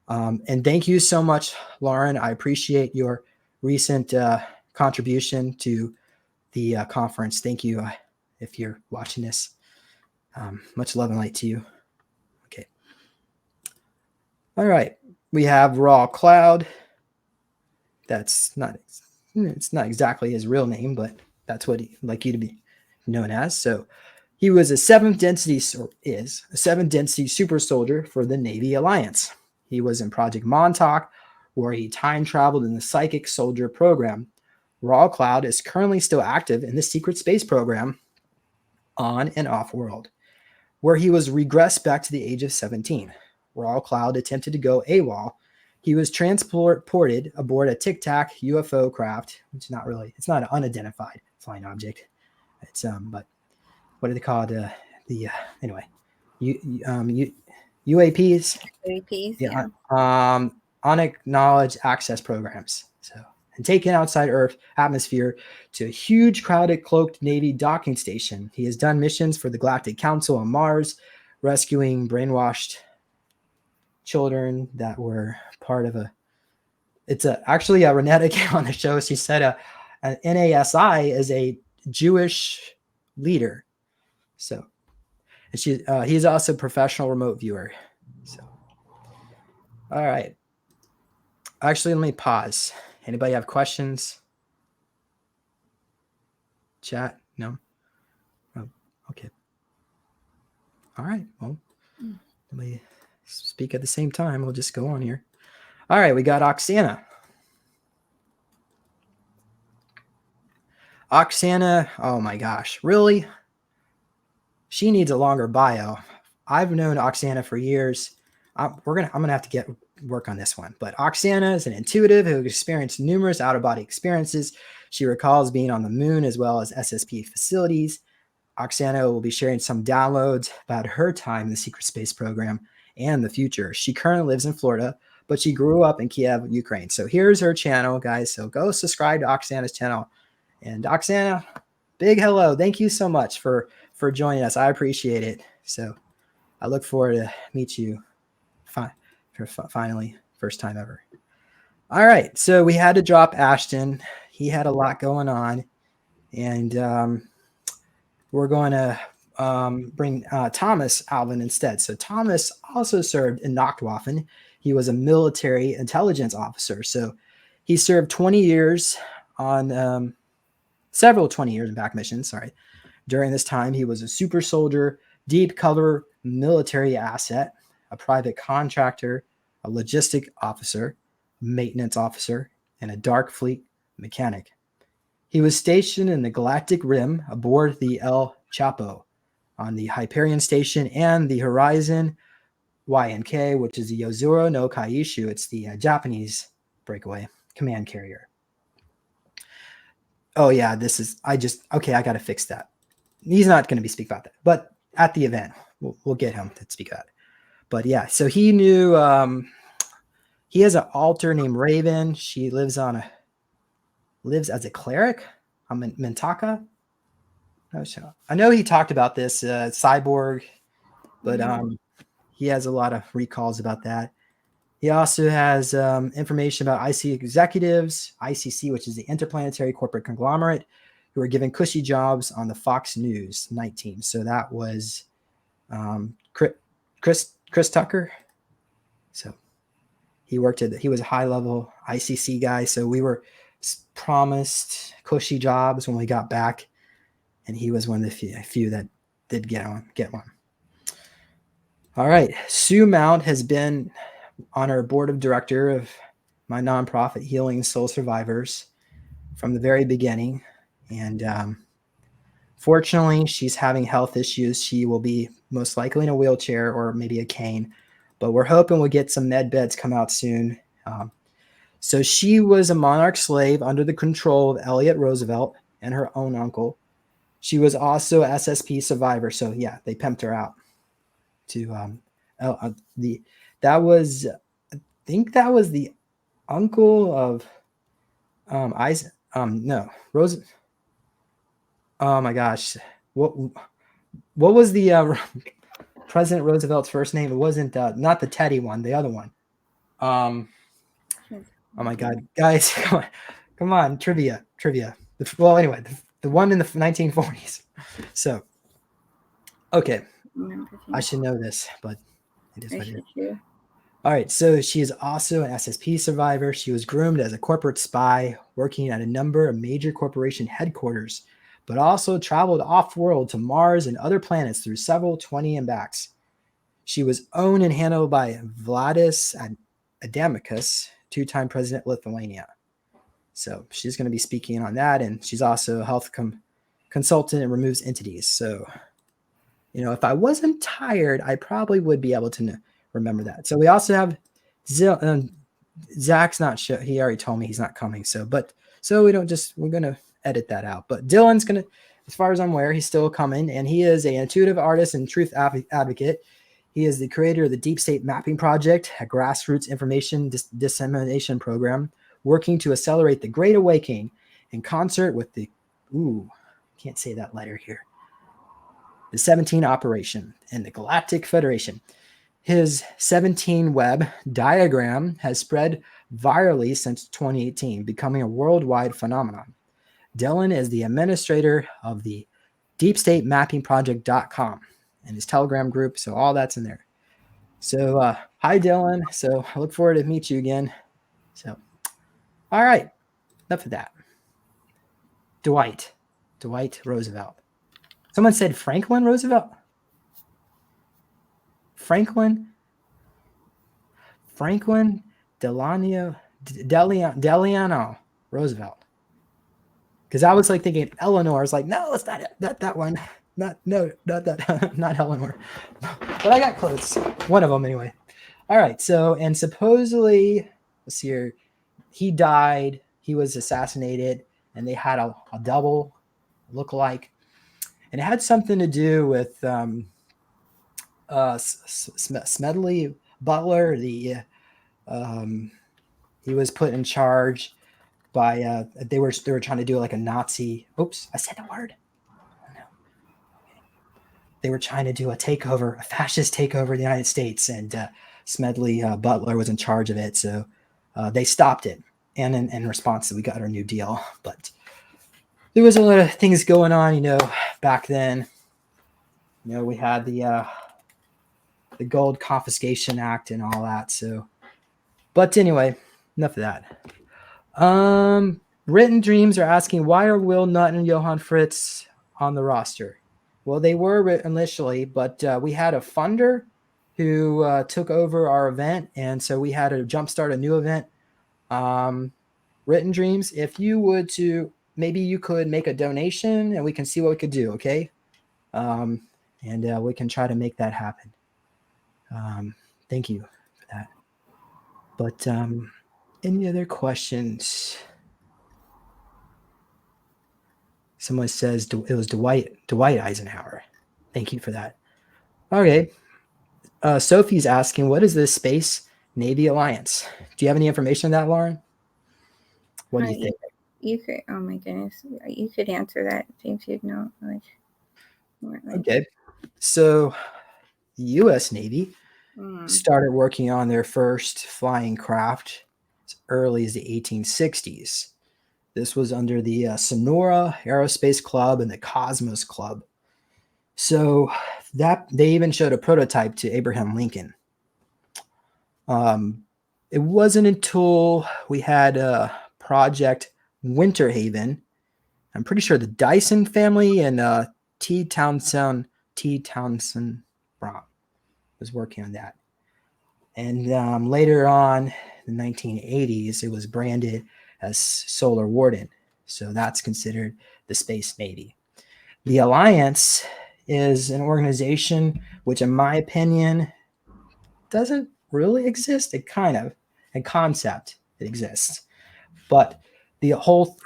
And thank you so much, Lauren. I appreciate your recent contribution to the conference. Thank you if you're watching this. Much love and light to you. Okay. All right. We have Raw Cloud. It's not exactly his real name, but that's what he'd like you to be known as. So he was a 7th density super soldier for the Navy Alliance. He was in Project Montauk, where he time traveled in the Psychic Soldier program. Raw Cloud is currently still active in the secret space program on and off world, where he was regressed back to the age of 17. Raw Cloud attempted to go AWOL. He was transported aboard a Tic Tac UFO craft, which it's not an unidentified flying object. It's but what are they called? Anyway, UAPs. UAPs, yeah. Unacknowledged access programs. So, and taken outside Earth atmosphere to a huge crowded cloaked Navy docking station. He has done missions for the Galactic Council on Mars, rescuing brainwashed children that were part of actually Renetta came on the show. She said an NASI is a Jewish leader. So, and he's also a professional remote viewer. So, all right. Actually, let me pause. Anybody have questions? Chat? No? Oh, okay. All right. Well, let me speak at the same time. We'll just go on here. All right. We got Oksana. Oksana. Oh my gosh. Really? She needs a longer bio. I've known Oksana for years. I'm gonna have to work on this one. But Oksana is an intuitive who experienced numerous out-of-body experiences. She recalls being on the moon as well as SSP facilities. Oksana will be sharing some downloads about her time in the secret space program and the future. She currently lives in Florida, but she grew up in Kiev, Ukraine. So here's her channel, guys. So go subscribe to Oksana's channel. And Oksana, big hello. Thank you so much for joining us. I appreciate it. So I look forward to meet you finally, first time ever. All right. So we had to drop Ashton. He had a lot going on. And we're going to bring Thomas Alvin instead. So Thomas also served in Nachtwaffen. He was a military intelligence officer. So he served 20 years on several 20 years in back missions. Sorry. During this time, he was a super soldier, deep cover military asset, a private contractor, a logistic officer, maintenance officer, and a dark fleet mechanic. He was stationed in the Galactic Rim aboard the El Chapo on the Hyperion Station and the Horizon YNK, which is the Yozuro no Kaishu. It's the Japanese breakaway command carrier. Oh, yeah, I got to fix that. He's not going to be speaking about that, but at the event, we'll get him to speak about it. But yeah, so he knew, he has an alter named Raven. She lives as a cleric. Mintaka. I know he talked about this cyborg, but he has a lot of recalls about that. He also has information about IC executives, ICC, which is the Interplanetary Corporate Conglomerate, who are given cushy jobs on the Fox News night team. So that was Chris Tucker. So he was a high level ICC guy. So we were promised cushy jobs when we got back, and he was one of the few that did get one. All right, Sue Mount has been on our board of director of my nonprofit Healing Soul Survivors from the very beginning, and fortunately she's having health issues. She will be most likely in a wheelchair or maybe a cane, but we're hoping we'll get some med beds come out soon. So she was a monarch slave under the control of Elliot Roosevelt and her own uncle. She was also SSP survivor, so yeah, they pimped her out to that was, I think that was the uncle of Isaac. No, Rose. Oh my gosh, what was the President Roosevelt's first name? It wasn't not the Teddy one, the other one. Oh my God, guys, come on, trivia. Well, anyway, the one in the 1940s. So, okay, I should know this, but it is what it is. All right, so she is also an SSP survivor. She was groomed as a corporate spy, working at a number of major corporation headquarters, but also traveled off-world to Mars and other planets through several 20 and backs. She was owned and handled by Vladis Adamicus, two-time president of Lithuania. So she's going to be speaking on that, and she's also a health consultant and removes entities. So, if I wasn't tired, I probably would be able to remember that. So we also have Zach's not sure. He already told me he's not coming. So we're going to edit that out. But Dylan's going to, as far as I'm aware, he's still coming, and he is an intuitive artist and truth advocate. He is the creator of the Deep State Mapping Project, a grassroots information dissemination program working to accelerate the Great Awakening in concert with can't say that letter here, the 17 Operation and the Galactic Federation. His 17 web diagram has spread virally since 2018, becoming a worldwide phenomenon. Dylan is the administrator of the deepstatemappingproject.com and his Telegram group, so all that's in there. So hi, Dylan. So I look forward to meet you again. So, all right, enough of that. Dwight Roosevelt. Someone said Franklin Roosevelt. Franklin Delano Roosevelt. Because I was like thinking Eleanor. I was like, no, it's not that one. Not that. Not Eleanor. But I got close. One of them anyway. All right. So, and supposedly, let's see here, he died. He was assassinated, and they had a double look-alike, and it had something to do with Smedley Butler. He was put in charge by they were trying to do like a Nazi. Oops, I said the word. Oh, no. Okay. They were trying to do a fascist takeover of the United States, and Smedley Butler was in charge of it. So they stopped it, and in response, we got our New Deal. But there was a lot of things going on, back then. We had the Gold Confiscation Act and all that. So, but anyway, enough of that. Written Dreams are asking, why are Will Nutt and Johann Fritz on the roster? Well, they were initially, but we had a funder who took over our event, and so we had to jumpstart a new event. Written Dreams, if you would maybe you could make a donation, and we can see what we could do, okay? And we can try to make that happen. Thank you for that. But any other questions? Someone says it was Dwight Eisenhower. Thank you for that. Okay. Sophie's asking, what is the Space Navy Alliance? Do you have any information on that, Lauren? What do you think? you could. Oh my goodness, you could answer that, James. You'd know. Okay. So the U.S. Navy Mm. started working on their first flying craft as early as the 1860s. This was under the Sonora Aerospace Club and the Cosmos Club. So that they even showed a prototype to Abraham Lincoln. It wasn't until we had Project Winter Haven. I'm pretty sure the Dyson family and T. Townsend Brown was working on that. And later on, in the 1980s, it was branded as Solar Warden. So that's considered the Space Navy. The Alliance is an organization which, in my opinion, doesn't really exist. It kind of, in concept, it exists. But the whole,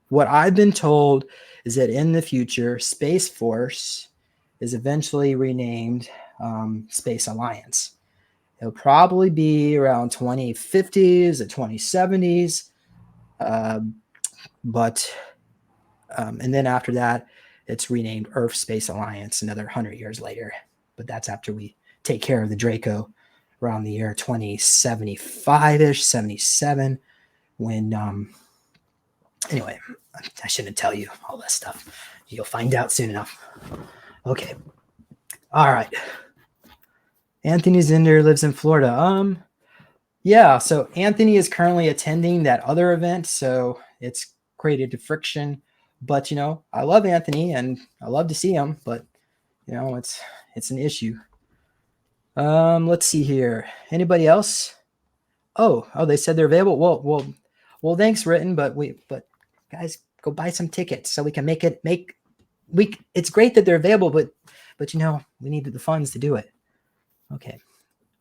what I've been told is that in the future, Space Force is eventually renamed Space Alliance. It'll probably be around 2050s or 2070s. And then after that, it's renamed Earth Space Alliance another 100 years later. But that's after we take care of the Draco around the year 2075-ish, 77, when, anyway, I shouldn't tell you all that stuff. You'll find out soon enough. Okay. All right. Anthony Zinder lives in Florida. Yeah, so Anthony is currently attending that other event, so it's created a friction. But I love Anthony and I love to see him, but it's an issue. Let's see here. Anybody else? Oh, they said they're available. Well, thanks, Written, but guys, go buy some tickets so we can it's great that they're available, but we need the funds to do it. Okay.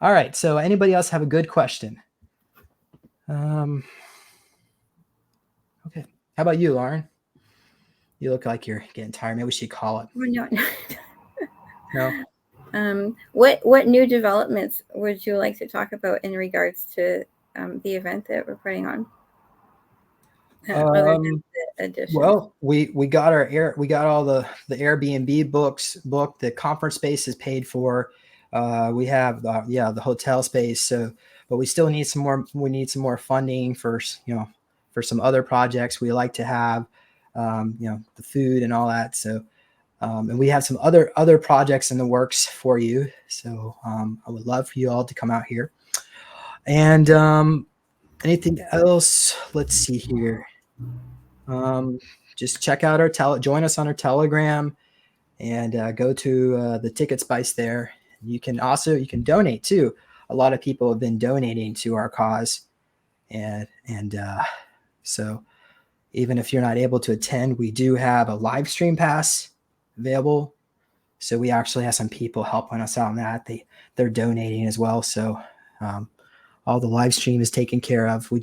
All right. So anybody else have a good question? Okay. How about you, Lauren? You look like you're getting tired. Maybe we should call it. No. No. What new developments would you like to talk about in regards to the event that we're putting on? Other than the addition. Well, we got all the Airbnb booked. The conference space is paid for. We have the hotel space. So, but we still need some more. We need some more funding for some other projects we like to have. The food and all that. So, and we have some other projects in the works for you. So, I would love for you all to come out here. And anything else? Let's see here. Just check out join us on our Telegram, and go to the ticket spice there. You can donate too. A lot of people have been donating to our cause, and so even if you're not able to attend, we do have a live stream pass available. So we actually have some people helping us out on that. They're donating as well. So all the live stream is taken care of. We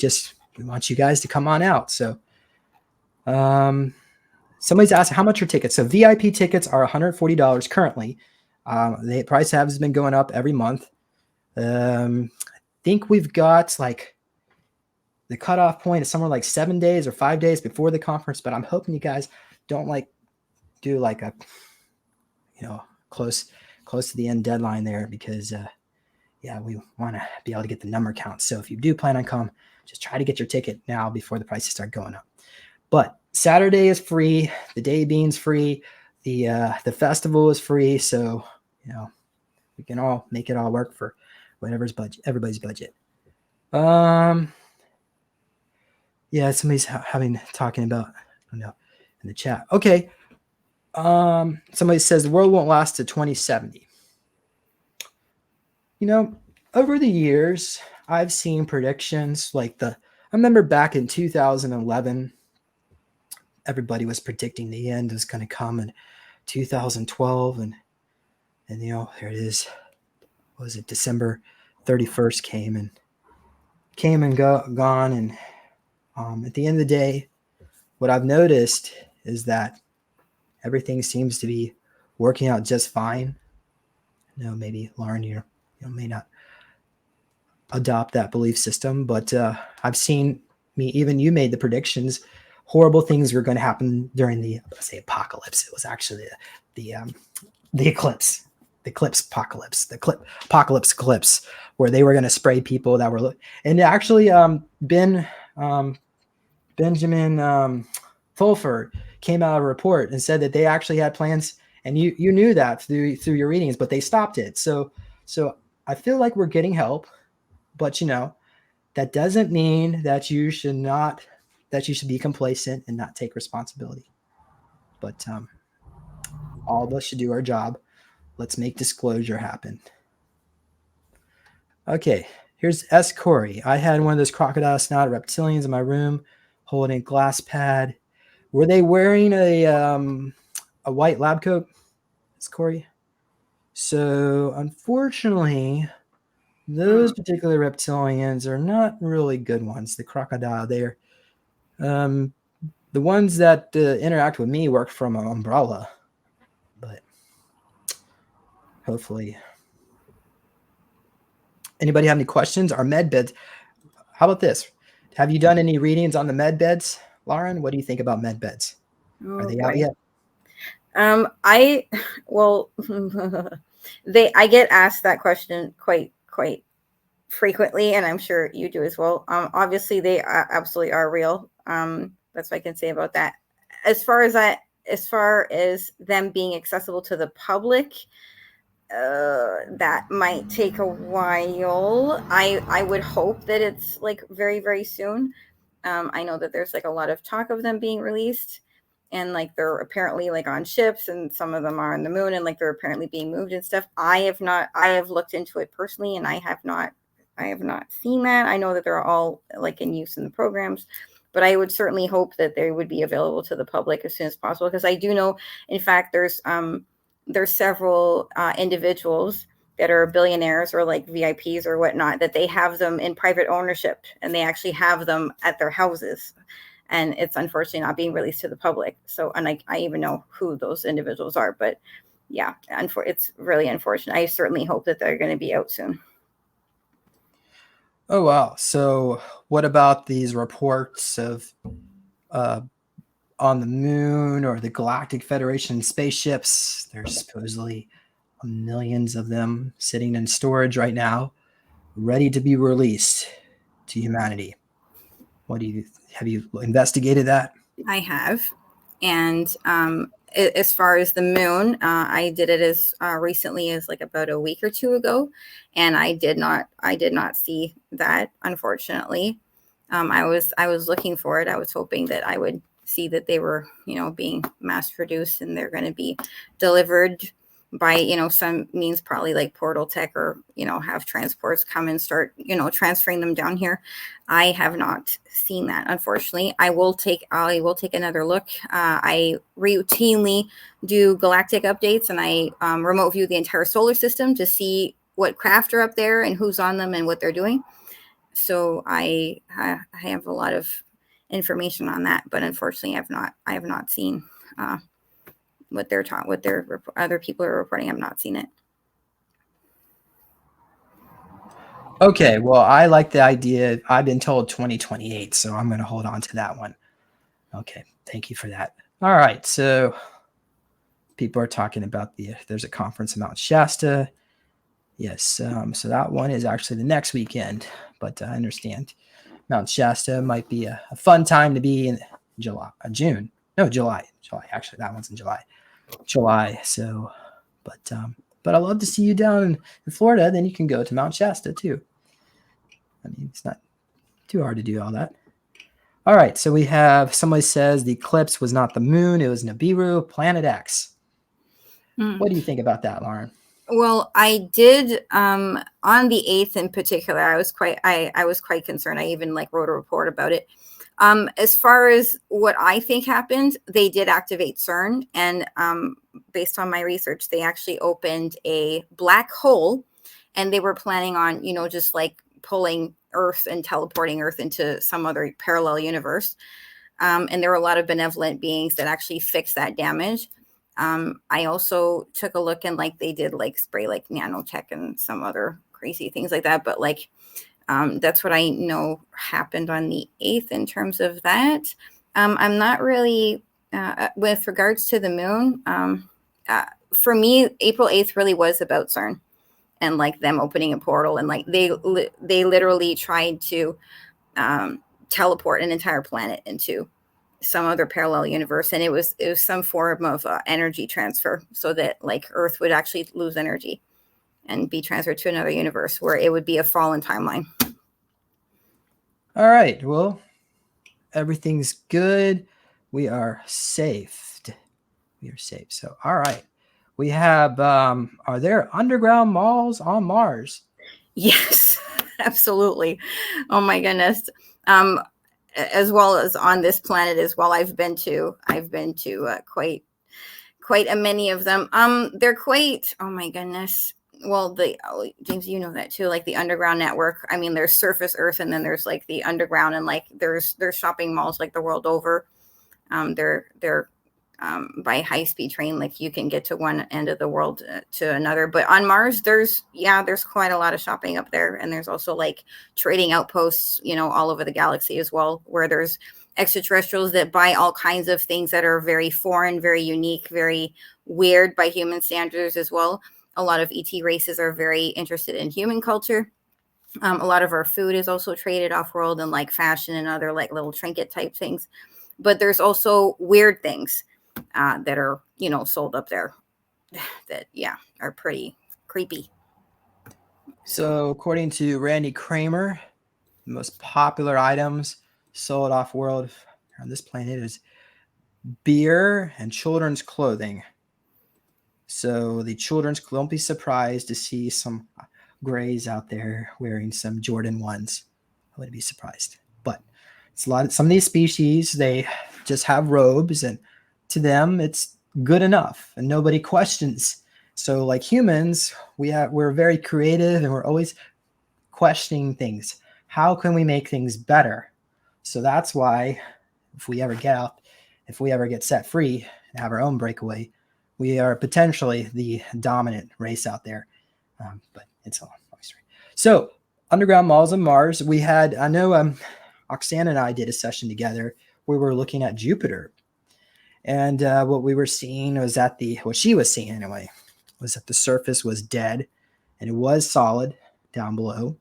want you guys to come on out. So somebody's asking how much are tickets. So VIP tickets are $140 currently. The price has been going up every month. I think we've got like the cutoff point is somewhere like 7 days or 5 days before the conference, but I'm hoping you guys don't do like a, close to the end deadline there, because we want to be able to get the number count. So if you do plan on come, just try to get your ticket now before the prices start going up. But Saturday is free. The day being's free. The festival is free. So, we can all make it all work for everybody's budget. Yeah, somebody's talking about, I don't know, in the chat. Okay. Somebody says the world won't last to 2070. Over the years, I've seen predictions I remember back in 2011, everybody was predicting the end was going to come in 2012, and here it is. What was it? December 31st came and gone, and at the end of the day, what I've noticed is that everything seems to be working out just fine. Maybe Lauren, you may not adopt that belief system, but I've seen even you made the predictions. Horrible things were going to happen during the, let's say, apocalypse. It was actually the eclipse, the apocalypse eclipse, where they were going to spray people that were, and actually, Benjamin Fulford came out of a report and said that they actually had plans, and you knew that through your readings, but they stopped it. So I feel like we're getting help, but that doesn't mean that you should be complacent and not take responsibility. But all of us should do our job. Let's make disclosure happen. Okay, here's S. Corey. I had one of those crocodile snout reptilians in my room holding a glass pad. Were they wearing a white lab coat, S. Corey? So unfortunately, those particular reptilians are not really good ones. The crocodile, they're the ones that interact with me work from an umbrella, but hopefully. Anybody have any questions? Our med beds. How about this? Have you done any readings on the med beds, Lauren? What do you think about med beds? Are they out yet? I get asked that question quite frequently, and I'm sure you do as well. Obviously, they absolutely are real. That's what I can say about that. As far as them being accessible to the public, that might take a while. I would hope that it's like very, very soon. I know that there's like a lot of talk of them being released, and like they're apparently like on ships, and some of them are on the moon, and like they're apparently being moved and stuff. I have looked into it personally, and I have not seen that. I know that they're all like in use in the programs, but I would certainly hope that they would be available to the public as soon as possible, because I do know, in fact, there's several individuals that are billionaires or like VIPs or whatnot, that they have them in private ownership, and they actually have them at their houses, and it's unfortunately not being released to the public. So, and I even know who those individuals are, but yeah, it's really unfortunate. I certainly hope that they're going to be out soon. Oh, wow. So what about these reports of on the moon or the Galactic Federation spaceships? There's supposedly millions of them sitting in storage right now, ready to be released to humanity. Have you investigated that? I have. And as far as the moon, I did it as recently as like about a week or two ago, and I did not see that, unfortunately. I was looking for it. I was hoping that I would see that they were, being mass produced, and they're going to be delivered by, some means, probably like portal tech, or, have transports come and start, transferring them down here. I have not seen that, unfortunately. I will take another look. I routinely do galactic updates, and I remote view the entire solar system to see what craft are up there and who's on them and what they're doing. So I have a lot of information on that, but unfortunately, I have not seen what other people are reporting. I've not seen it. Okay, well, I like the idea. I've been told 2028, so I'm going to hold on to that one. Okay, thank you for that. All right, so people are talking about there's a conference in Mount Shasta. Yes, so that one is actually the next weekend, but I understand Mount Shasta might be a fun time to be in July. Actually, that one's in July. So, but I love to see you down in Florida. Then you can go to Mount Shasta too. I mean, it's not too hard to do all that. All right, so we have, somebody says the eclipse was not the moon, it was Nibiru, Planet X. What do you think about that, Lauren? Well, I did on the 8th in particular. I was quite concerned. I even wrote a report about it. As far as what I think happened, they did activate CERN, and based on my research, they actually opened a black hole, and they were planning on, just like pulling Earth and teleporting Earth into some other parallel universe. And there were a lot of benevolent beings that actually fixed that damage. I also took a look, and they did spray nanotech and some other crazy things like that. But That's what I know happened on the 8th in terms of that. I'm not really, with regards to the moon, for me, April 8th really was about CERN and like them opening a portal, and like they literally tried to teleport an entire planet into some other parallel universe, and it was some form of energy transfer, so that like Earth would actually lose energy and be transferred to another universe where it would be a fallen timeline. All right. Well, everything's good. We are safe. We are safe. So, all right. We have, are there underground malls on Mars? Yes, absolutely. Oh my goodness. As well as on this planet as well. I've been to quite a many of them. They're quite, oh my goodness. Well, James, you know that too, like the underground network. I mean, there's surface Earth, and then there's like the underground, and like there's shopping malls like the world over. They're by high speed train, like you can get to one end of the world to another. But on Mars, there's quite a lot of shopping up there, and there's also like trading outposts, all over the galaxy as well, where there's extraterrestrials that buy all kinds of things that are very foreign, very unique, very weird by human standards as well. A lot of ET races are very interested in human culture. A lot of our food is also traded off world, and like fashion and other like little trinket type things. But there's also weird things that are, sold up there that, are pretty creepy. So, according to Randy Kramer, the most popular items sold off world on this planet is beer and children's clothing. So the children's, don't be surprised to see some grays out there wearing some Jordan 1s. I wouldn't be surprised. But it's some of these species, they just have robes, and to them it's good enough and nobody questions. So like humans, we're very creative, and we're always questioning things. How can we make things better? So that's why if we ever get set free and have our own breakaway, we are potentially the dominant race out there. But it's a long story. So underground malls on Mars, I know Oksana and I did a session together where we were looking at Jupiter. And what we were seeing was what she was seeing anyway, was that the surface was dead and it was solid down below.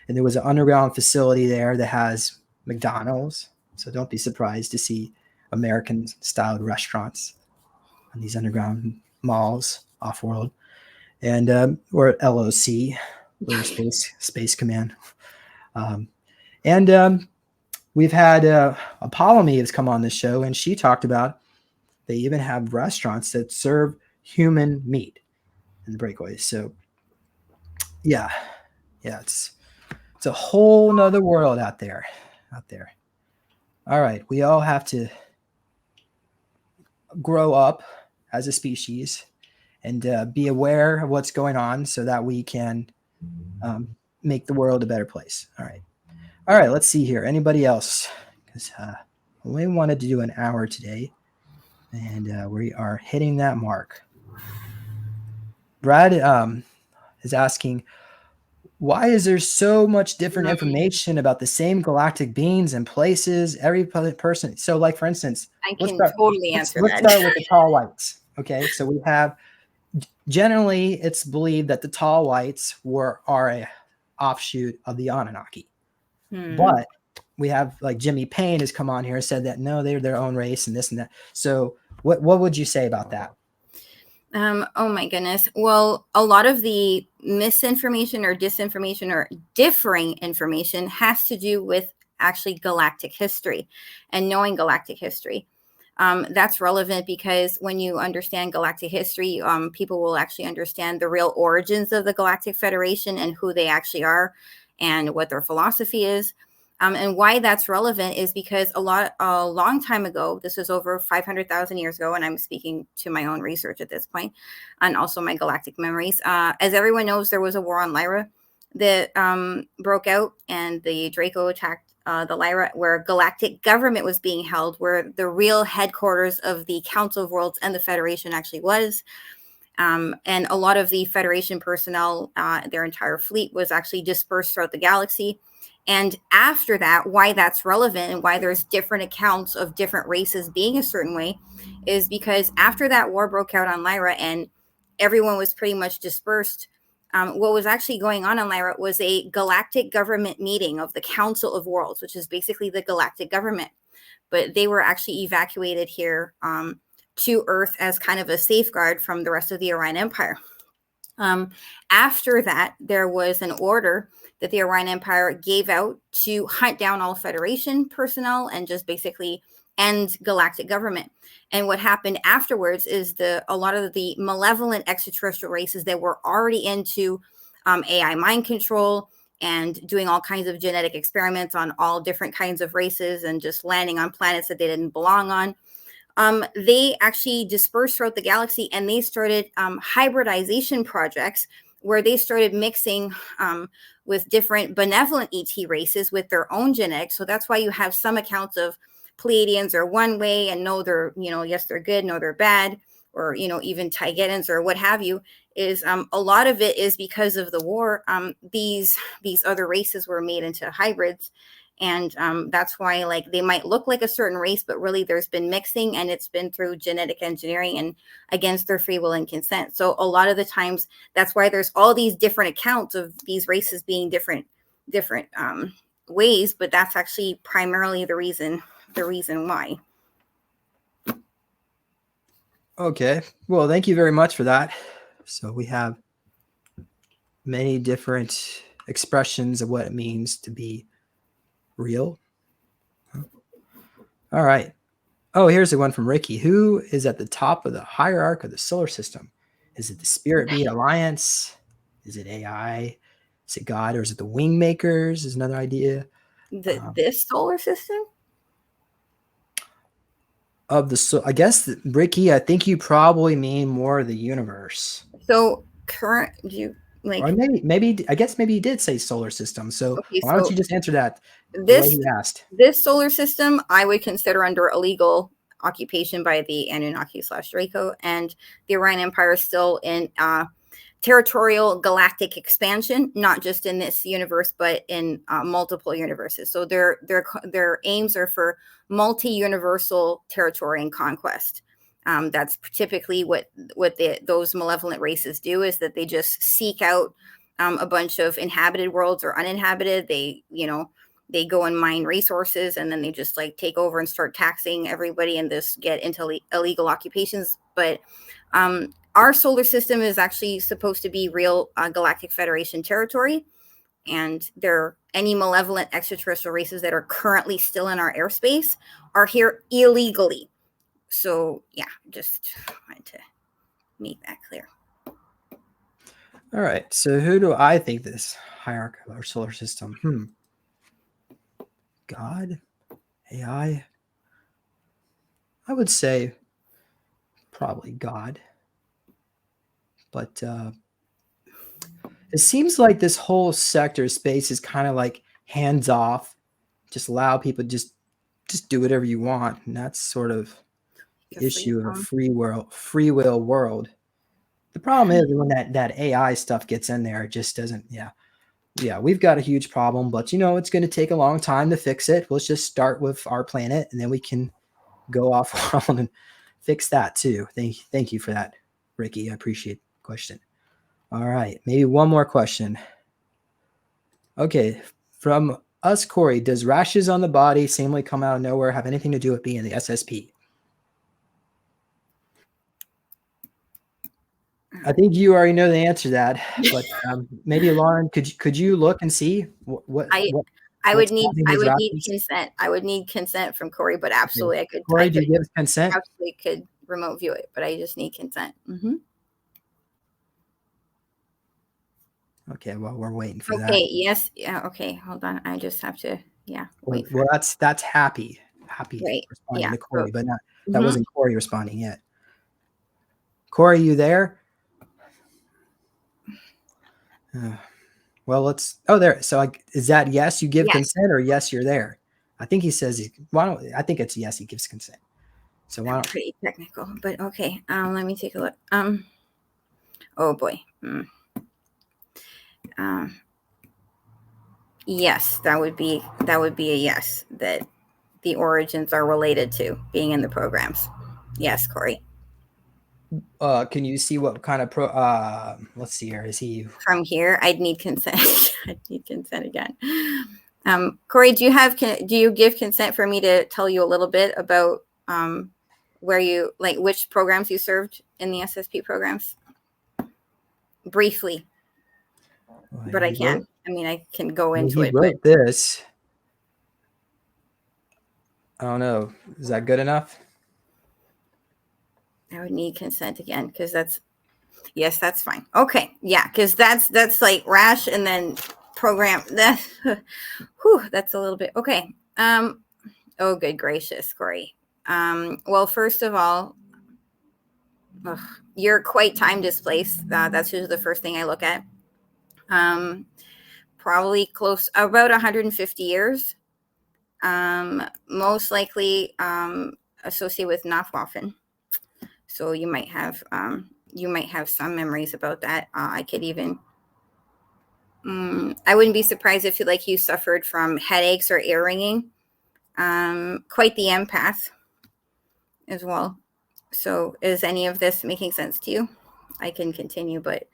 And there was an underground facility there that has McDonald's. So don't be surprised to see American-styled restaurants on these underground malls off-world. And or LOC, Lunar Space Command. And we've had Apollomy has come on the show, and she talked about they even have restaurants that serve human meat in the breakaways. So yeah, it's a whole nother world out there. All right, we all have to grow up as a species and be aware of what's going on so that we can make the world a better place. All right, let's see here. Anybody else? Because we wanted to do an hour today, and we are hitting that mark. Brad is asking, why is there so much different information about the same galactic beings and places, every person? So like, for instance, I can totally answer that. Let's start with the tall whites. Okay, so we have, generally it's believed that the tall whites are a offshoot of the Anunnaki. But we have like Jimmy Payne has come on here and said that no, they're their own race and this and that. So what would you say about that? Oh my goodness. Well, a lot of the misinformation or disinformation or differing information has to do with actually galactic history and knowing galactic history. That's relevant because when you understand galactic history, people will actually understand the real origins of the Galactic Federation and who they actually are and what their philosophy is. And why that's relevant is because a long time ago, this was over 500,000 years ago, and I'm speaking to my own research at this point, and also my galactic memories. As everyone knows, there was a war on Lyra that broke out, and the Draco attacked the Lyra, where galactic government was being held, where the real headquarters of the Council of Worlds and the Federation actually was. And a lot of the Federation personnel, their entire fleet was actually dispersed throughout the galaxy. And after that, why that's relevant and why there's different accounts of different races being a certain way is because after that war broke out on Lyra and everyone was pretty much dispersed, what was actually going on Lyra was a galactic government meeting of the Council of Worlds, which is basically the galactic government. But they were actually evacuated here to Earth as kind of a safeguard from the rest of the Orion Empire. After that, there was an order that the Orion Empire gave out to hunt down all Federation personnel and just basically end galactic government. And what happened afterwards is a lot of the malevolent extraterrestrial races that were already into AI mind control and doing all kinds of genetic experiments on all different kinds of races and just landing on planets that they didn't belong on. They actually dispersed throughout the galaxy and they started hybridization projects where they started mixing with different benevolent ET races with their own genetics. So that's why you have some accounts of Pleiadians are one way and no, they're, yes, they're good, no, they're bad, or, even Tigedans or what have you, is a lot of it is because of the war. These other races were made into hybrids. And that's why, like, they might look like a certain race, but really there's been mixing and it's been through genetic engineering and against their free will and consent. So a lot of the times that's why there's all these different accounts of these races being different ways, but that's actually primarily the reason why. Okay. Well, thank you very much for that. So we have many different expressions of what it means to be real. All right. Oh, here's the one from Ricky. Who is at the top of the hierarchy of the solar system? Is it the Spirit Being Alliance? Is it AI? Is it God? Or is it the Wing Makers? Is another idea. This solar system? I guess, Ricky, I think you probably mean more of the universe. So current, you like, or maybe I guess maybe you did say solar system. So okay, why don't you just answer that the way you asked? This solar system I would consider under illegal occupation by the Anunnaki/Draco, and the Orion Empire is still in territorial galactic expansion, not just in this universe, but in multiple universes. So their aims are for multi-universal territory and conquest. That's typically what those malevolent races do, is that they just seek out a bunch of inhabited worlds or uninhabited. They go and mine resources and then they just like take over and start taxing everybody and just get into illegal occupations. But our solar system is actually supposed to be real Galactic Federation territory. And any malevolent extraterrestrial races that are currently still in our airspace are here illegally. So yeah, just wanted to make that clear. All right. So who do I think this hierarchy of our solar system? God? AI? I would say probably God. But it seems like this whole sector space is kind of like hands off. Just allow people just do whatever you want. And that's sort of the issue of a free will world. The problem is when that AI stuff gets in there, it just doesn't. Yeah, we've got a huge problem, but it's going to take a long time to fix it. Let's just start with our planet, and then we can go off world and fix that too. Thank you for that, Ricky. I appreciate the question. All right, maybe one more question. Okay, from us, Corey, does rashes on the body seemingly come out of nowhere have anything to do with being the SSP? I think you already know the answer to that, but maybe Lauren, could you look and see what I would need consent. I would need consent from Corey, but absolutely, okay. Corey, do you give consent? Absolutely could remote view it, but I just need consent. Mm-hmm. Okay, well, we're waiting for that. Okay, yes, yeah, okay, hold on. I just have to, wait. Well, that's happy right. Responding to Corey, but not that wasn't Corey responding yet. Corey, you there? Well, there. So is that yes, you give consent, or yes, you're there? I think he says I think it's yes, he gives consent. So why don't pretty technical, but okay. Let me take a look. Oh boy. Yes, that would be a yes, that the origins are related to being in the programs. Yes, Corey. Can you see what kind of let's see here. Is he From here? I'd need consent. I'd need consent again. Corey, do you give consent for me to tell you a little bit about where you, like, which programs you served in the SSP programs? Briefly. But I can. I can go into he it. wrote this. I don't know. Is that good enough? I would need consent again because that's fine. Okay, yeah, because that's like rash and then program that. Whew, that's a little bit okay. Oh, good gracious, Corey. Well, first of all, you're quite time displaced. That's usually the first thing I look at. Probably close about 150 years. Most likely associated with Nathwaffen. So you might have some memories about that. I could even. I wouldn't be surprised if you suffered from headaches or ear ringing. Quite the empath as well. So is any of this making sense to you? I can continue, but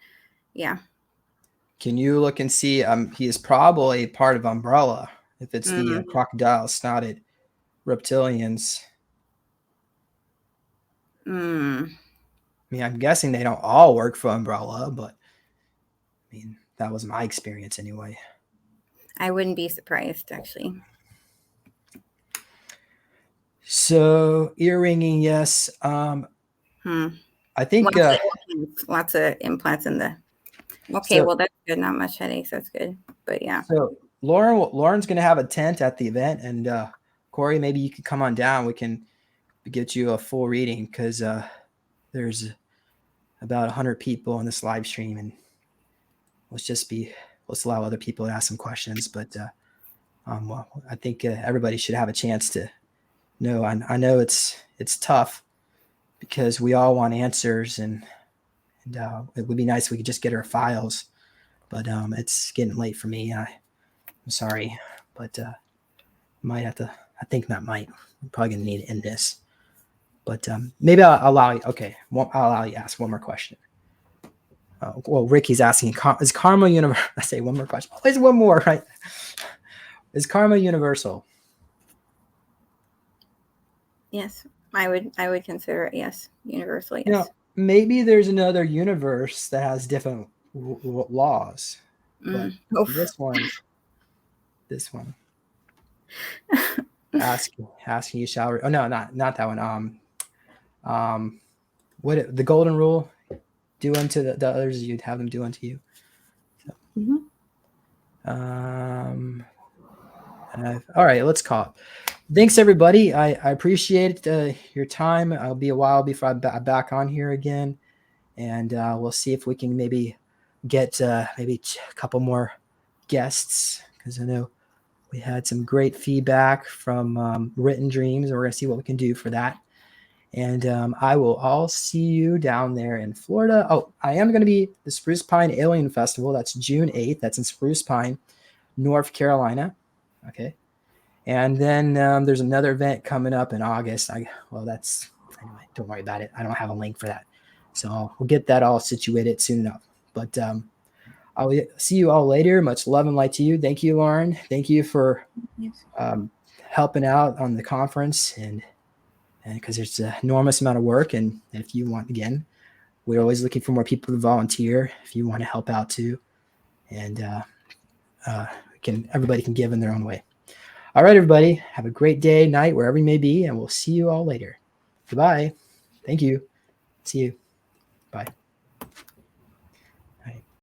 yeah. Can you look and see? He is probably part of Umbrella if it's the crocodile snouted reptilians. I mean, I'm guessing they don't all work for Umbrella, but I mean, that was my experience anyway. I wouldn't be surprised, actually. So ear ringing, yes. I think lots of implants in the. Okay, so, well, that's good. Not much headaches. That's good. But yeah. So Lauren's going to have a tent at the event, and Corey, maybe you could come on down. We can get you a full reading because there's about 100 people on this live stream, and let's allow other people to ask some questions. But well, I think everybody should have a chance to know. I know it's tough because we all want answers, and it would be nice if we could just get our files. But it's getting late for me. I'm sorry, but might have to. I think that we're probably gonna need to end this. But maybe I'll allow you. Okay, I'll allow you to ask one more question. Well, Ricky's asking, is karma universal? I say one more question. Always one more, right? Is karma universal? Yes, I would consider it. Yes, universal. Yes. You know, maybe there's another universe that has different laws, but this one. asking you shall. Oh no, not that one. What the golden rule? Do unto the others, you'd have them do unto you. So, all right, let's call it. Thanks, everybody. I appreciate your time. I'll be a while before I'm back on here again, and we'll see if we can maybe get maybe a couple more guests, because I know we had some great feedback from Written Dreams, and we're going to see what we can do for that. And I will all see you down there in Florida. Oh, I am going to be the Spruce Pine Alien Festival. That's June 8th. That's in Spruce Pine, North Carolina. Okay. And then there's another event coming up in August. Anyway, don't worry about it. I don't have a link for that. So we'll get that all situated soon enough. But I'll see you all later. Much love and light to you. Thank you, Lauren. Thank you for helping out on the conference, and because there's an enormous amount of work. And if you want, again, we're always looking for more people to volunteer if you want to help out too. And everybody can give in their own way. All right, everybody, have a great day, night, wherever you may be, and we'll see you all later. Goodbye. Thank you. See you. Bye.